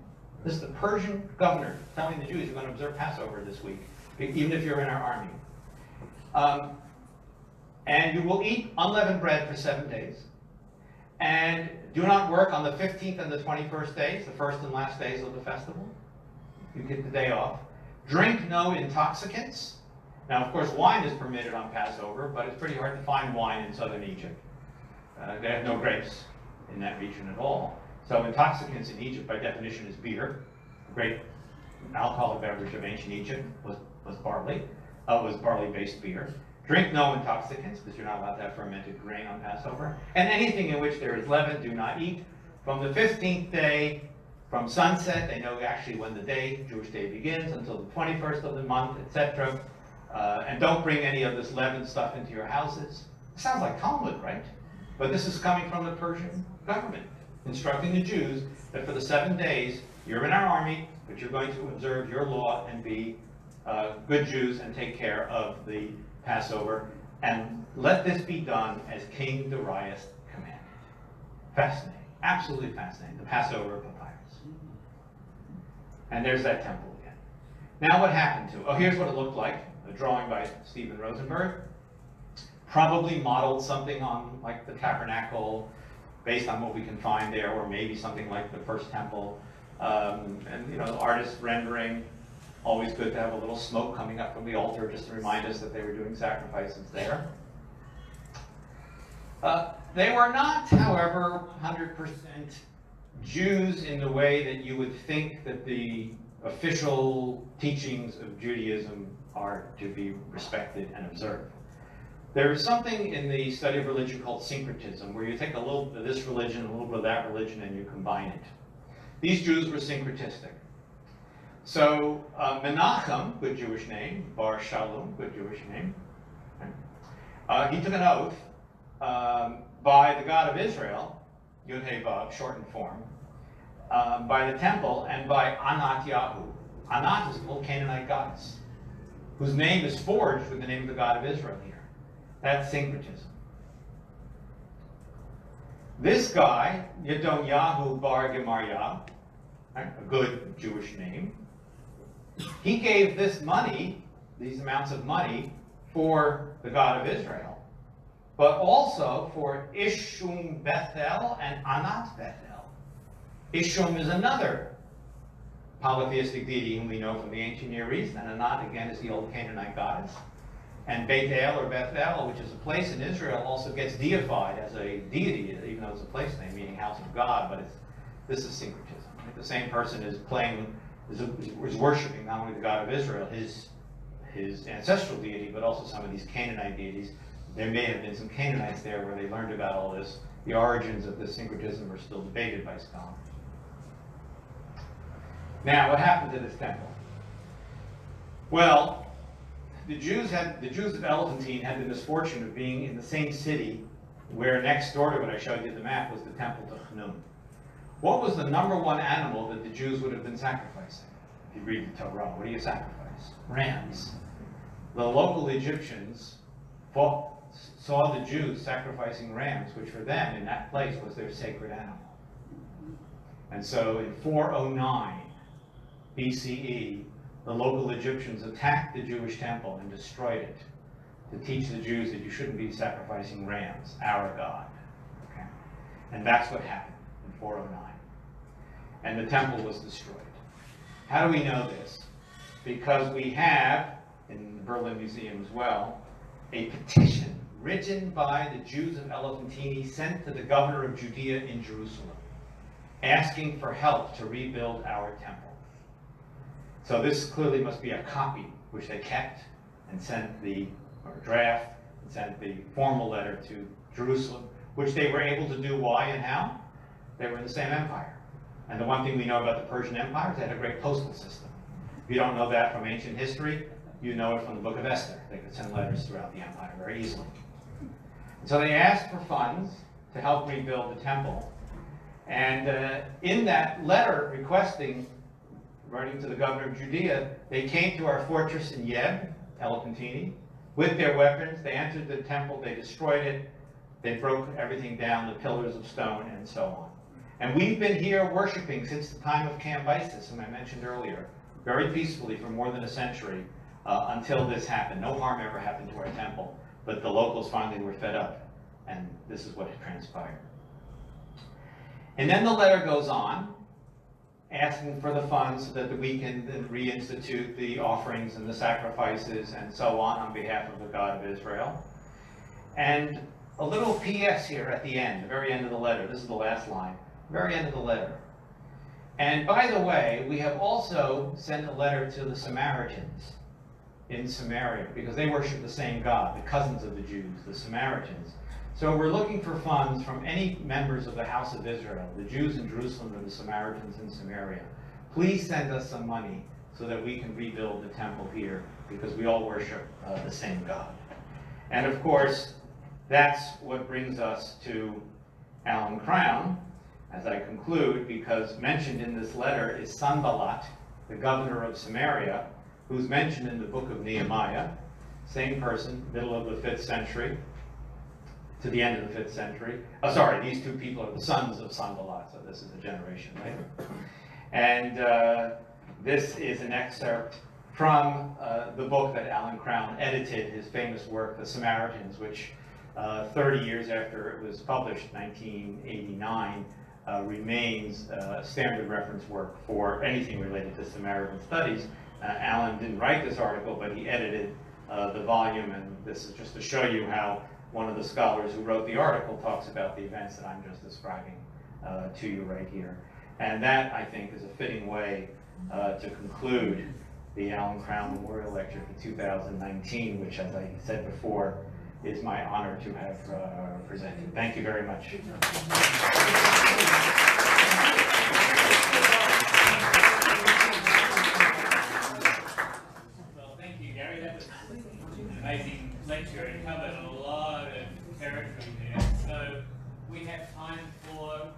This is the Persian governor telling the Jews you're going to observe Passover this week, even if you're in our army. And you will eat unleavened bread for 7 days. And do not work on the 15th and the 21st days, the first and last days of the festival. You get the day off. Drink no intoxicants. Now, of course, wine is permitted on Passover, but it's pretty hard to find wine in southern Egypt. They have no grapes in that region at all. So intoxicants in Egypt, by definition, is beer. The great alcoholic beverage of ancient Egypt was barley-based beer. Drink no intoxicants, because you're not allowed to have fermented grain on Passover. And anything in which there is leaven, do not eat. From the 15th day, from sunset, they know actually when the day, Jewish day begins, until the 21st of the month, etc. And don't bring any of this leavened stuff into your houses. It sounds like Talmud, right? But this is coming from the Persian government, instructing the Jews that for the 7 days, you're in our army, but you're going to observe your law and be good Jews and take care of the Passover. And let this be done as King Darius commanded. Fascinating. Absolutely fascinating. The Passover papyrus. And there's that temple again. Now what happened to it? Oh, here's what it looked like, a drawing by Stephen Rosenberg. Probably modeled something on like the tabernacle, based on what we can find there, or maybe something like the first temple. And you know, artist rendering, always good to have a little smoke coming up from the altar just to remind us that they were doing sacrifices there. They were not, however, 100% Jews in the way that you would think that the official teachings of Judaism are to be respected and observed. There is something in the study of religion called syncretism, where you take a little bit of this religion, a little bit of that religion, and you combine it. These Jews were syncretistic. So Menachem, good Jewish name, Bar Shalom, good Jewish name, he took an oath by the God of Israel, Yud He Vav, shortened form, by the temple, and by Anat Yahu. Anat is an old Canaanite goddess, whose name is forged with the name of the God of Israel here. That's syncretism. This guy, Yadonyahu Bar Gemaryah, right, a good Jewish name, he gave this money, these amounts of money, for the God of Israel, but also for Ishum Bethel and Anat Bethel. Ishum is another polytheistic deity whom we know from the ancient Near East, and Anat again is the old Canaanite goddess. And Beit El or Bethel, which is a place in Israel, also gets deified as a deity, even though it's a place name, meaning house of God, but this is syncretism. Right? The same person is worshiping not only the God of Israel, his ancestral deity, but also some of these Canaanite deities. There may have been some Canaanites there where they learned about all this. The origins of this syncretism are still debated by scholars. Now, what happened to this temple? Well, the Jews of Elephantine had the misfortune of being in the same city where next door to what I showed you in the map was the temple to Chnum. What was the '1 animal that the Jews would have been sacrificing? If you read the Torah, what do you sacrifice? Rams. The local Egyptians saw the Jews sacrificing rams, which for them in that place was their sacred animal. And so in 409 BCE, the local Egyptians attacked the Jewish temple and destroyed it to teach the Jews that you shouldn't be sacrificing rams, our God. Okay? And that's what happened in 409. And the temple was destroyed. How do we know this? Because we have, in the Berlin Museum as well, a petition written by the Jews of Elephantine sent to the governor of Judea in Jerusalem, asking for help to rebuild our temple. So this clearly must be a copy, which they kept and sent or draft, and sent the formal letter to Jerusalem, which they were able to do. Why and how? They were in the same empire. And the one thing we know about the Persian Empire is they had a great postal system. If you don't know that from ancient history, you know it from the book of Esther. They could send letters throughout the empire very easily. And so they asked for funds to help rebuild the temple. And in that letter requesting, writing to the governor of Judea, they came to our fortress in Yeb, Elephantine, with their weapons. They entered the temple, they destroyed it, they broke everything down, the pillars of stone, and so on. And we've been here worshiping since the time of Cambyses, whom I mentioned earlier, very peacefully for more than a century, until this happened. No harm ever happened to our temple, but the locals finally were fed up, and this is what had transpired. And then the letter goes on, asking for the funds so that we can then reinstitute the offerings and the sacrifices and so on behalf of the God of Israel. And a little PS here at the end, the very end of the letter. This is the last line, very end of the letter. And by the way, we have also sent a letter to the Samaritans in Samaria, because they worship the same God, the cousins of the Jews, the Samaritans. So we're looking for funds from any members of the house of Israel, the Jews in Jerusalem or the Samaritans in Samaria. Please send us some money so that we can rebuild the temple here, because we all worship the same God. And of course, that's what brings us to Alan Crown, as I conclude, because mentioned in this letter is Sanballat, the governor of Samaria, who's mentioned in the book of Nehemiah. Same person, middle of the 5th century to the end of the 5th century. Oh, sorry, these two people are the sons of Sanballat, so this is a generation later. And this is an excerpt from the book that Alan Crown edited, his famous work, The Samaritans, which 30 years after it was published, 1989, remains standard reference work for anything related to Samaritan studies. Alan didn't write this article, but he edited the volume, and this is just to show you how one of the scholars who wrote the article talks about the events that I'm just describing to you right here. And that, I think, is a fitting way to conclude the Alan Crown Memorial Lecture for 2019, which, as I said before, is my honor to have presented. Thank you very much. Well, thank you, Gary. That was an amazing lecture and covered a lot of territory there. So we have time for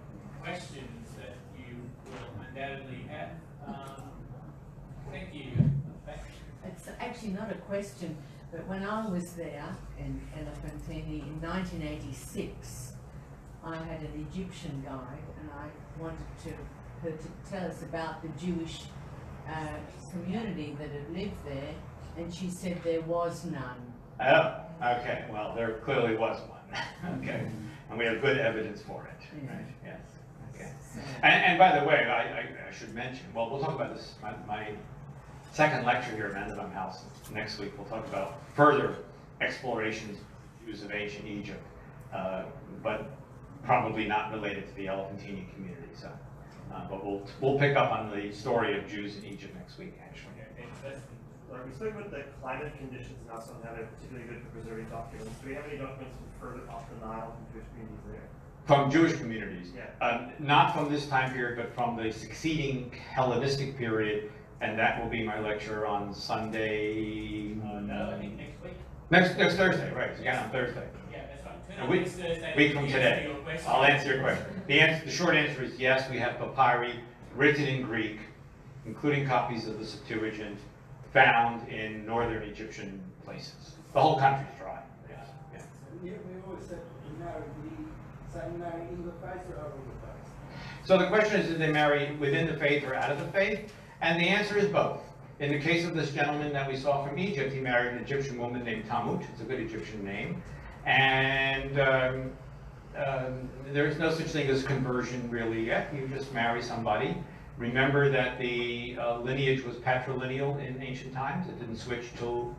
questions that you will undoubtedly have. Thank you. It's actually not a question, but when I was there in Elephantini in 1986, I had an Egyptian guide, and I wanted her to tell us about the Jewish community that had lived there, and she said there was none. Oh, okay. Well, there clearly was one. Okay. And we have good evidence for it. Yeah. Right? Yes. Okay. And by the way, I should mention, well, we'll talk about this, my second lecture here at Mandeville House next week. We'll talk about further explorations of Jews of ancient Egypt, but probably not related to the Elephantini community. So, but we'll pick up on the story of Jews in Egypt next week, actually. We spoke about the climate conditions and also how they're particularly good for preserving documents. Do we have any documents from further off the Nile from Jewish communities there? From Jewish communities? Yeah. Not from this time period, but from the succeeding Hellenistic period, and that will be my lecture on Sunday. No, I think next week. Next Thursday, right? It's again on Thursday. Yeah, that's right. Turn A up week, next Thursday. week from to today. answer your question. I'll answer your question. The short answer is yes, we have papyri written in Greek, including copies of the Septuagint, found in northern Egyptian places. The whole country's dry. Yes. Yeah. We always said marry in the faith or out of the faith. So the question is, did they marry within the faith or out of the faith? And the answer is both. In the case of this gentleman that we saw from Egypt, he married an Egyptian woman named Tamut. It's a good Egyptian name. And there's no such thing as conversion really yet. You just marry somebody. Remember that the lineage was patrilineal in ancient times. It didn't switch to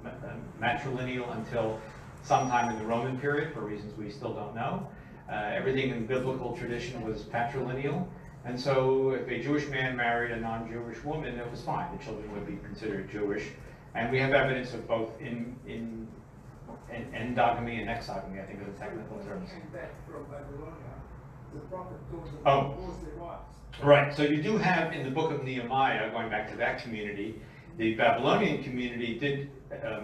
matrilineal until sometime in the Roman period, for reasons we still don't know. Everything in biblical tradition was patrilineal. And so if a Jewish man married a non-Jewish woman, it was fine. The children would be considered Jewish. And we have evidence of both in endogamy and exogamy, I think are the technical terms. Came back from Babylonia, the prophet told them Oh. to divorce their wives. Right, so you do have in the book of Nehemiah, going back to that community, the Babylonian community did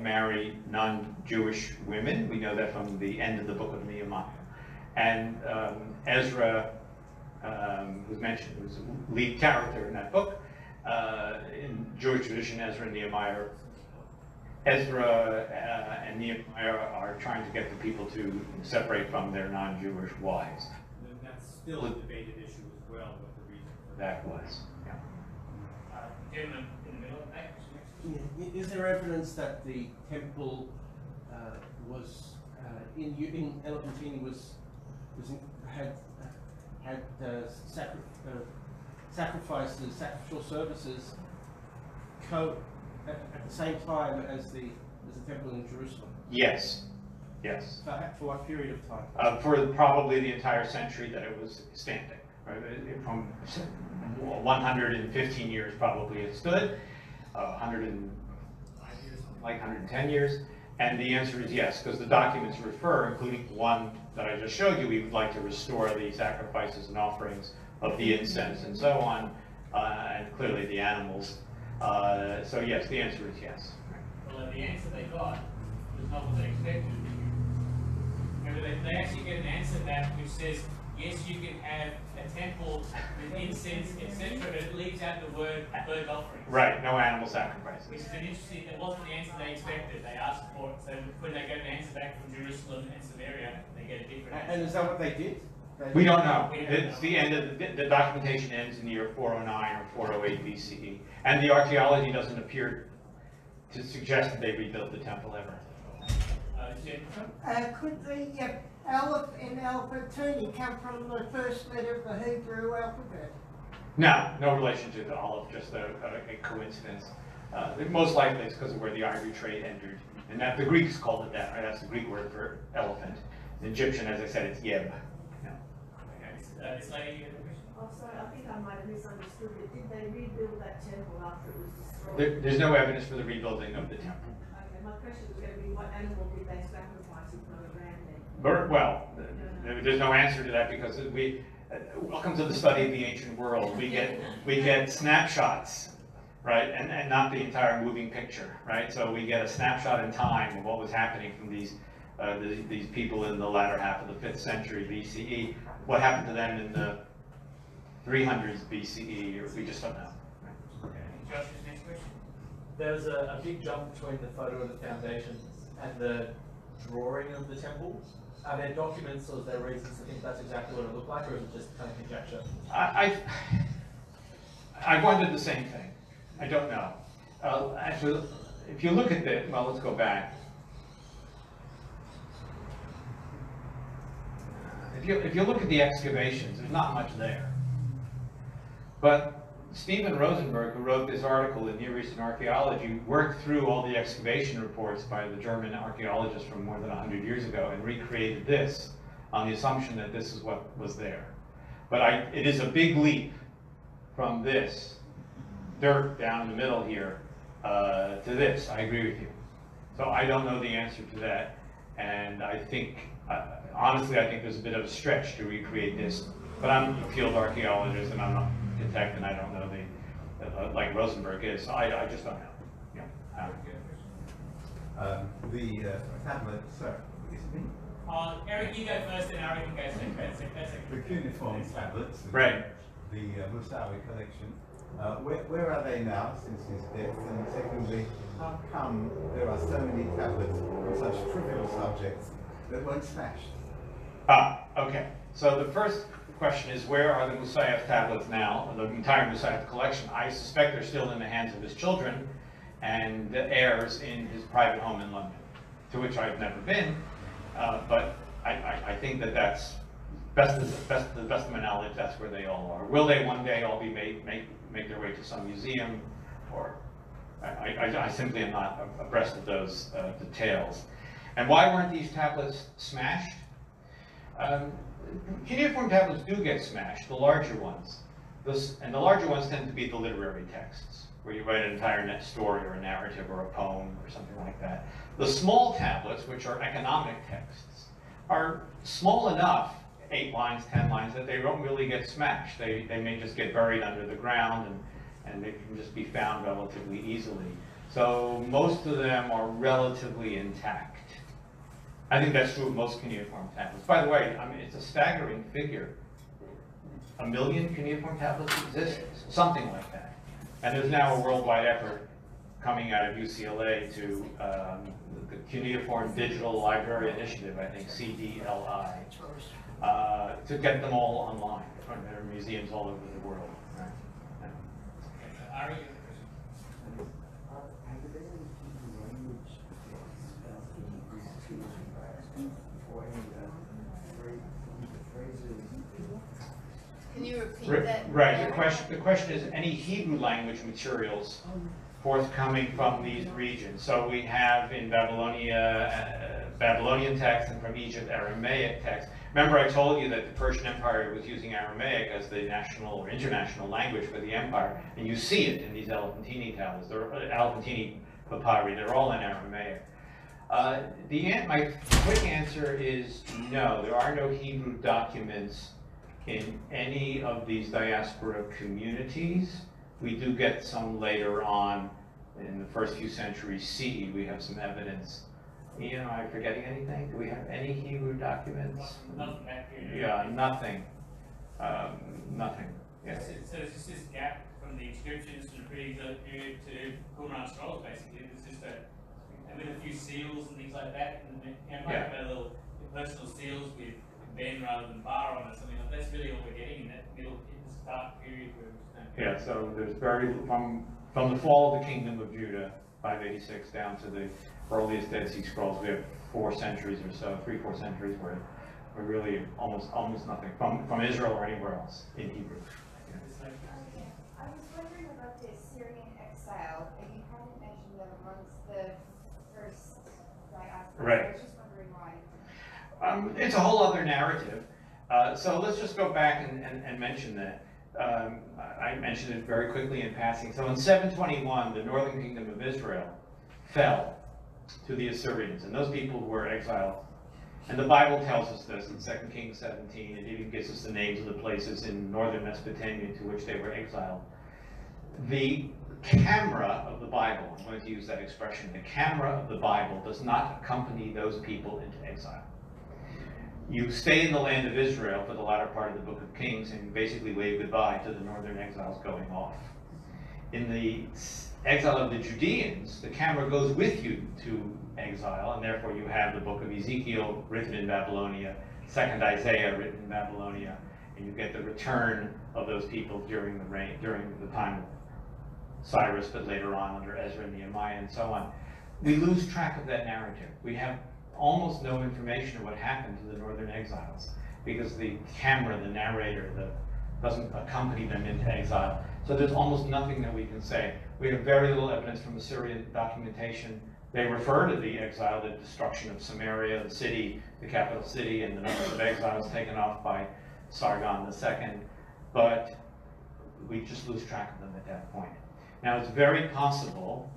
marry non-Jewish women. We know that from the end of the book of Nehemiah. And Ezra, who's mentioned, who's a lead character in that book, in Jewish tradition, Ezra and Nehemiah are trying to get the people to separate from their non-Jewish wives. And that's still a debated issue as well, what the reason for That was, yeah. Gentleman in the middle, next. Is there evidence that the temple was in Elephantini had sacrifices, sacrificial services at the same time as the temple in Jerusalem? Yes, yes. For what period of time? For probably the entire century that it was standing. Right? From 115 years probably it stood, 110 years, and the answer is yes, because the documents refer, including one that I just showed you, we would like to restore the sacrifices and offerings of the incense and so on, and clearly the animals. So yes, the answer is yes. Well, the answer they got was not what they expected. Remember, they actually get an answer back which says, yes, you can have a temple with incense, etc., but it leaves out the word burnt offering. Right, no animal Which sacrifices. is an interesting, it wasn't the answer they expected. They asked for it, so when they get an answer back from Jerusalem and Samaria, they get a different answer. And is that what they did? We don't know. We don't It's know. the end of the documentation ends in the year 409 or 408 BCE, and the archaeology doesn't appear to suggest that they rebuilt the temple ever. Jennifer? Could the Aleph in Albertini come from the first letter of the Hebrew alphabet? No relation to the olive, just a coincidence. Most likely it's because of where the ivory trade entered. And that the Greeks called it that, right? That's the Greek word for elephant. In Egyptian, as I said, it's yeb. Yeah. Okay, this lady, you had a question? Oh, sorry, I think I might have misunderstood it. Did they rebuild that temple after it was destroyed? There's no evidence for the rebuilding of the temple. Okay, my question was going to be what animal did they sacrifice if not a ram then? Well, there's no answer to that because welcome to the study of the ancient world. We get snapshots, right, and not the entire moving picture, right? So we get a snapshot in time of what was happening from these people in the latter half of the 5th century BCE. What happened to them in the 300s BCE, or we just don't know. Okay, Josh's next question. There's a big jump between the photo of the foundations and the drawing of the temple. Are there documents or is there reasons to think that's exactly what it looked like, or is it just kind of conjecture? I wondered the same thing. I don't know. Actually, if you look at the, well, let's go back. If you look at the excavations, there's not much there. But Stephen Rosenberg, who wrote this article in Near Eastern Archaeology, worked through all the excavation reports by the German archaeologists from more than 100 years ago and recreated this on the assumption that this is what was there. But it is a big leap from this dirt down in the middle here to this. I agree with you. So I don't know the answer to that, and I think, honestly, I think there's a bit of a stretch to recreate this. But I'm a field archaeologist, and I'm not architect, and I don't know like Rosenberg is. So I just don't know. Yeah. The tablet, sir. Eric, you go first, and Eric can go second. That's The cuneiform tablets, Right. The Musawi collection. Where are they now since his death? And secondly, how come there are so many tablets on such trivial subjects that weren't smashed? Okay. So the first question is, where are the Musayev tablets now, the entire Musayev collection? I suspect they're still in the hands of his children and the heirs in his private home in London, to which I've never been, but I think that that's, to the best of my knowledge, that's where they all are. Will they one day all be make their way to some museum? Or I simply am not abreast of those details. And why weren't these tablets smashed? Cuneiform tablets do get smashed, the larger ones. And the larger ones tend to be the literary texts, where you write an entire story or a narrative or a poem or something like that. The small tablets, which are economic texts, are small enough, 8 lines, 10 lines, that they don't really get smashed. They may just get buried under the ground and they can just be found relatively easily. So most of them are relatively intact. I think that's true of most cuneiform tablets. By the way, I mean, it's a staggering figure. 1 million cuneiform tablets exist, something like that. And there's now a worldwide effort coming out of UCLA to the Cuneiform Digital Library Initiative, I think, CDLI, to get them all online. There are museums all over the world. Right? Yeah. Ari, Can you repeat that? Right. The question is any Hebrew language materials forthcoming from these regions. So we have in Babylonia, Babylonian texts, and from Egypt, Aramaic texts. Remember I told you that the Persian Empire was using Aramaic as the national or international language for the empire, and you see it in these Elephantine tablets. They're Elephantine papyri, they're all in Aramaic. My quick answer is no, there are no Hebrew documents in any of these diaspora communities. We do get some later on in the first few centuries CE. We have some evidence. Ian, am I forgetting anything? Do we have any Hebrew documents? nothing back here. Yeah, nothing. Nothing. Yeah. So it's just this gap from the inscriptions from the pre-exilic period to Qumran scrolls, basically. It's just a few seals and things like that, and might have a little personal seals with Ben rather than Bar on or something like that. That's really all we're getting in that middle, in the start period where we stand. Yeah, so there's very from the fall of the kingdom of Judah 586 down to the earliest Dead Sea Scrolls. We have 4 centuries or so, 3-4 centuries where we're really almost nothing from Israel or anywhere else in Hebrew. I was wondering about the Syrian exile, and you haven't mentioned them amongst the first diaspora. Right. I was just wondering why. It's a whole other narrative. So let's just go back and mention that. I mentioned it very quickly in passing. So in 721, the northern kingdom of Israel fell to the Assyrians, and those people were exiled. And the Bible tells us this in 2 Kings 17. It even gives us the names of the places in northern Mesopotamia to which they were exiled. The camera of the Bible, I'm going to use that expression, the camera of the Bible does not accompany those people into exile. You stay in the land of Israel for the latter part of the book of Kings and basically wave goodbye to the northern exiles going off. In the exile of the Judeans, the camera goes with you to exile, and therefore you have the book of Ezekiel written in Babylonia, 2nd Isaiah written in Babylonia, and you get the return of those people during the time of Cyrus, but later on under Ezra and Nehemiah and so on. We lose track of that narrative. We have almost no information of what happened to the northern exiles because the camera, the narrator, doesn't accompany them into exile. So there's almost nothing that we can say. We have very little evidence from Assyrian documentation. They refer to the exile, the destruction of Samaria, the city, the capital city, and the number of exiles taken off by Sargon II, but we just lose track of them at that point. Now it's very possible,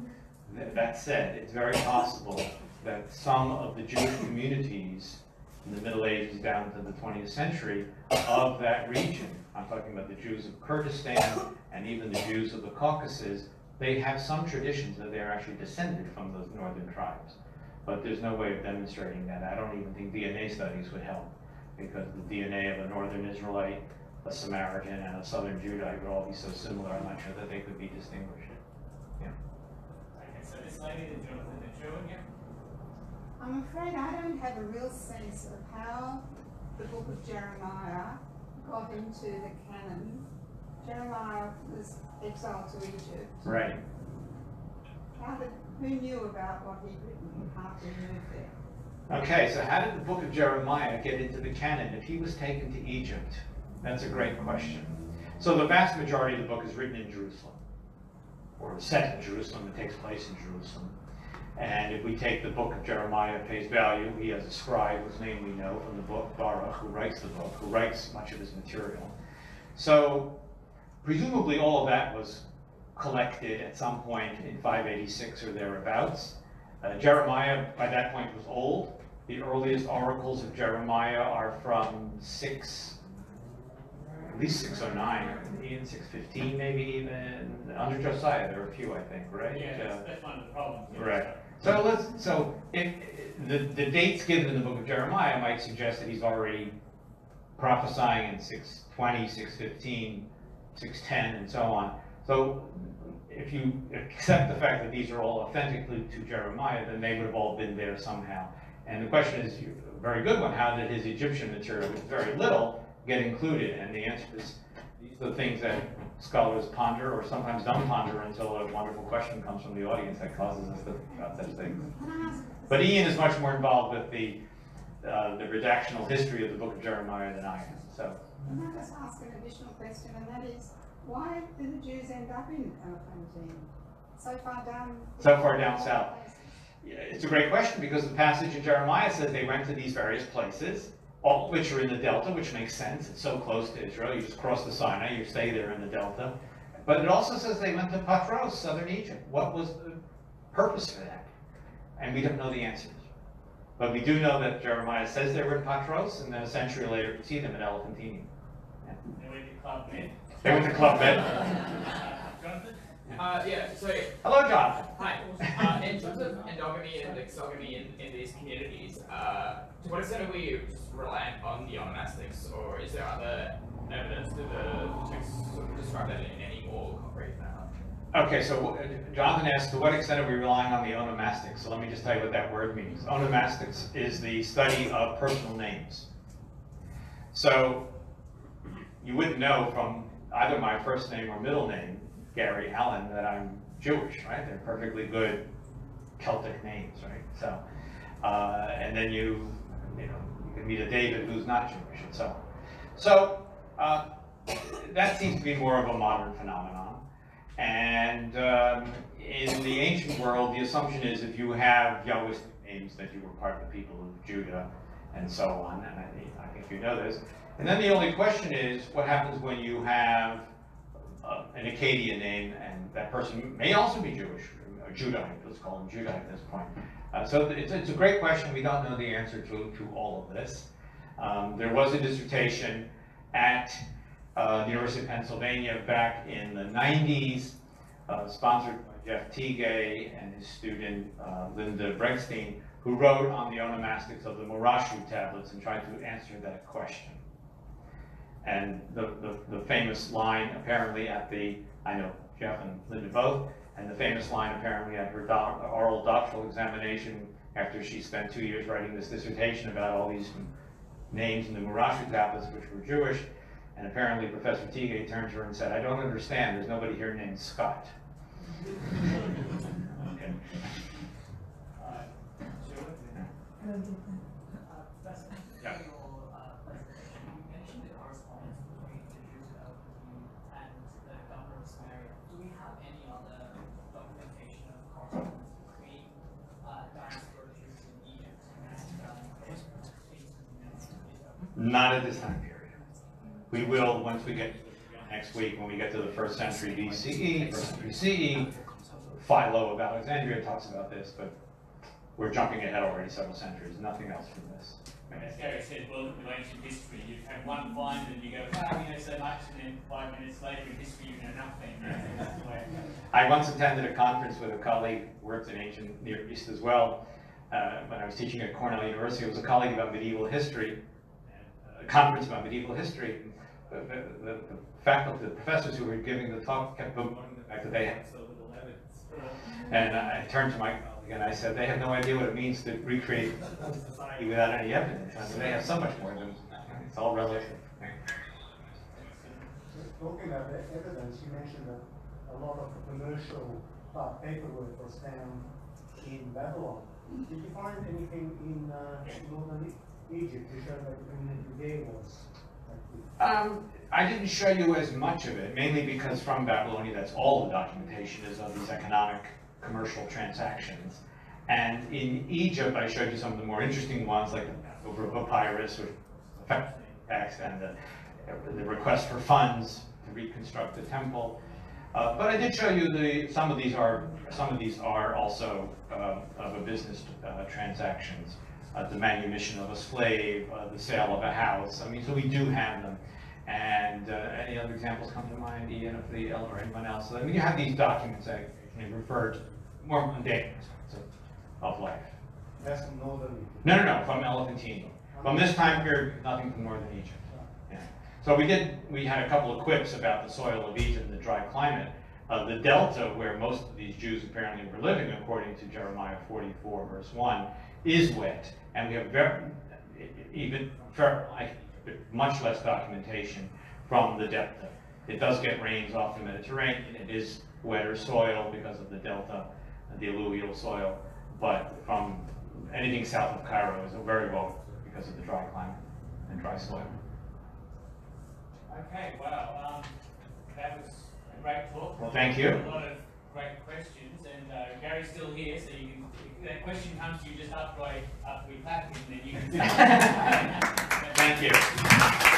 that said, it's very possible that some of the Jewish communities in the Middle Ages down to the 20th century of that region, I'm talking about the Jews of Kurdistan and even the Jews of the Caucasus, they have some traditions that they're actually descended from those northern tribes. But there's no way of demonstrating that. I don't even think DNA studies would help because the DNA of a northern Israelite, a Samaritan, and a southern Judite would all be so similar, I'm not sure that they could be distinguished. Yeah. Okay, so this lady, the Jonathan, the Jew again? I'm afraid I don't have a real sense of how the book of Jeremiah got into the canon. Jeremiah was exiled to Egypt. Right. Who knew about what he'd written after he moved there? Okay, so how did the book of Jeremiah get into the canon if he was taken to Egypt? That's a great question. So the vast majority of the book is written in Jerusalem, or set in Jerusalem. It takes place in Jerusalem. And if we take the book of Jeremiah at face value, he has a scribe whose name we know from the book, Baruch, who writes the book, who writes much of his material. So presumably all of that was collected at some point in 586 or thereabouts. Jeremiah by that point was old. The earliest oracles of Jeremiah are from at least 609, or even 615 maybe even. Under Josiah there are a few, I think, right? Yeah, that's one of the problems. Yeah. Right. So if the dates given in the book of Jeremiah might suggest that he's already prophesying in 620, 615, 610, and so on. So if you accept the fact that these are all authentically to Jeremiah, then they would have all been there somehow. And the question is a very good one: how did his Egyptian material, which is very little, get included? And the answer is these are the things that scholars ponder, or sometimes don't ponder, until a wonderful question comes from the audience that causes us to think about such things. But Ian is much more involved with the redactional history of the book of Jeremiah than I am. So. Can I just ask an additional question, and that is, why did the Jews end up in Elephantine? So far down south. Yeah, it's a great question because the passage in Jeremiah says they went to these various places, all of which are in the Delta, which makes sense. It's so close to Israel. You just cross the Sinai, you stay there in the Delta. But it also says they went to Patros, southern Egypt. What was the purpose for that? And we don't know the answers. But we do know that Jeremiah says they were in Patros, and then a century later we see them at Elephantine. Yeah. They went to Club Med. They went to Club Med. Jonathan? Yeah, so... Hello, Jonathan. Hi. In terms of endogamy and exogamy in these communities, to what extent are we just reliant on the onomastics, or is there other evidence to the text sort of describe that in any more concrete manner? Okay, so Jonathan asked, to what extent are we relying on the onomastics? So let me just tell you what that word means. Onomastics is the study of personal names. So you wouldn't know from either my first name or middle name, Gary Allen, that I'm Jewish, right? They're perfectly good Celtic names, right? So, and then you can meet a David who's not Jewish, and so on. So that seems to be more of a modern phenomenon. And in the ancient world, the assumption is if you have Yahwistic names that you were part of the people of Judah, and so on. And I think you know this. And then the only question is, what happens when you have an Akkadian name, and that person may also be Jewish, or Judite, let's call him Judite at this point. So it's a great question. We don't know the answer to all of this. There was a dissertation at the University of Pennsylvania back in the 90s, sponsored by Jeff Teague and his student Linda Bregstein, who wrote on the onomastics of the Murashu tablets and tried to answer that question. And the famous line apparently at the, I know Jeff and Linda both, and the famous line apparently at her oral doctoral examination after she spent 2 years writing this dissertation about all these names in the Murashu tablets which were Jewish, and apparently Professor Teague turned to her and said, "I don't understand, there's nobody here named Scott." Okay. Yeah. Not at this time period. We will once we get next week, when we get to the 1st century BCE, 1st century CE. Philo of Alexandria talks about this, but we're jumping ahead already several centuries. Nothing else from this. As Gary said, well, in ancient history, you have one find and you go, wow, we know so much, and then 5 minutes later in history you know nothing. I once attended a conference with a colleague who worked in ancient Near East as well. When I was teaching at Cornell University, it was a colleague about medieval history, a conference about medieval history. The faculty, the professors who were giving the talk kept bemoaning the fact that they had so little evidence. And I turned to my colleague and I said, they have no idea what it means to recreate society without any evidence. I mean, they have so much more than it's all relative. Talking about the evidence, you mentioned that a lot of the commercial paperwork was found in Babylon. Did you find anything in northern Egypt to show that the community there was? I didn't show you as much of it, mainly because from Babylonia, that's all the documentation is of these economic commercial transactions. And in Egypt, I showed you some of the more interesting ones, like the Passover papyrus, which affects the text, and the request for funds to reconstruct the temple. But I did show you some of these are also of a business transactions. The manumission of a slave, the sale of a house. I mean, so we do have them. And any other examples come to mind, Ian, or anyone else? So, I mean, you have these documents that refer to more mundane aspects of life. That's from northern Egypt? No, from Elephantine. From this time period, nothing from northern Egypt. Yeah. So we had a couple of quips about the soil of Egypt and the dry climate. The delta, where most of these Jews apparently were living, according to Jeremiah 44, verse 1, is wet. And we have much less documentation from the delta. It does get rains off the Mediterranean. It is wetter soil because of the delta, the alluvial soil. But from anything south of Cairo is very low because of the dry climate and dry soil. Okay, wow. That was a great talk. Well, thank you. A lot of great questions, and Gary's still here, so you can. If that question comes to you just after we clap him, then you can. Thank you.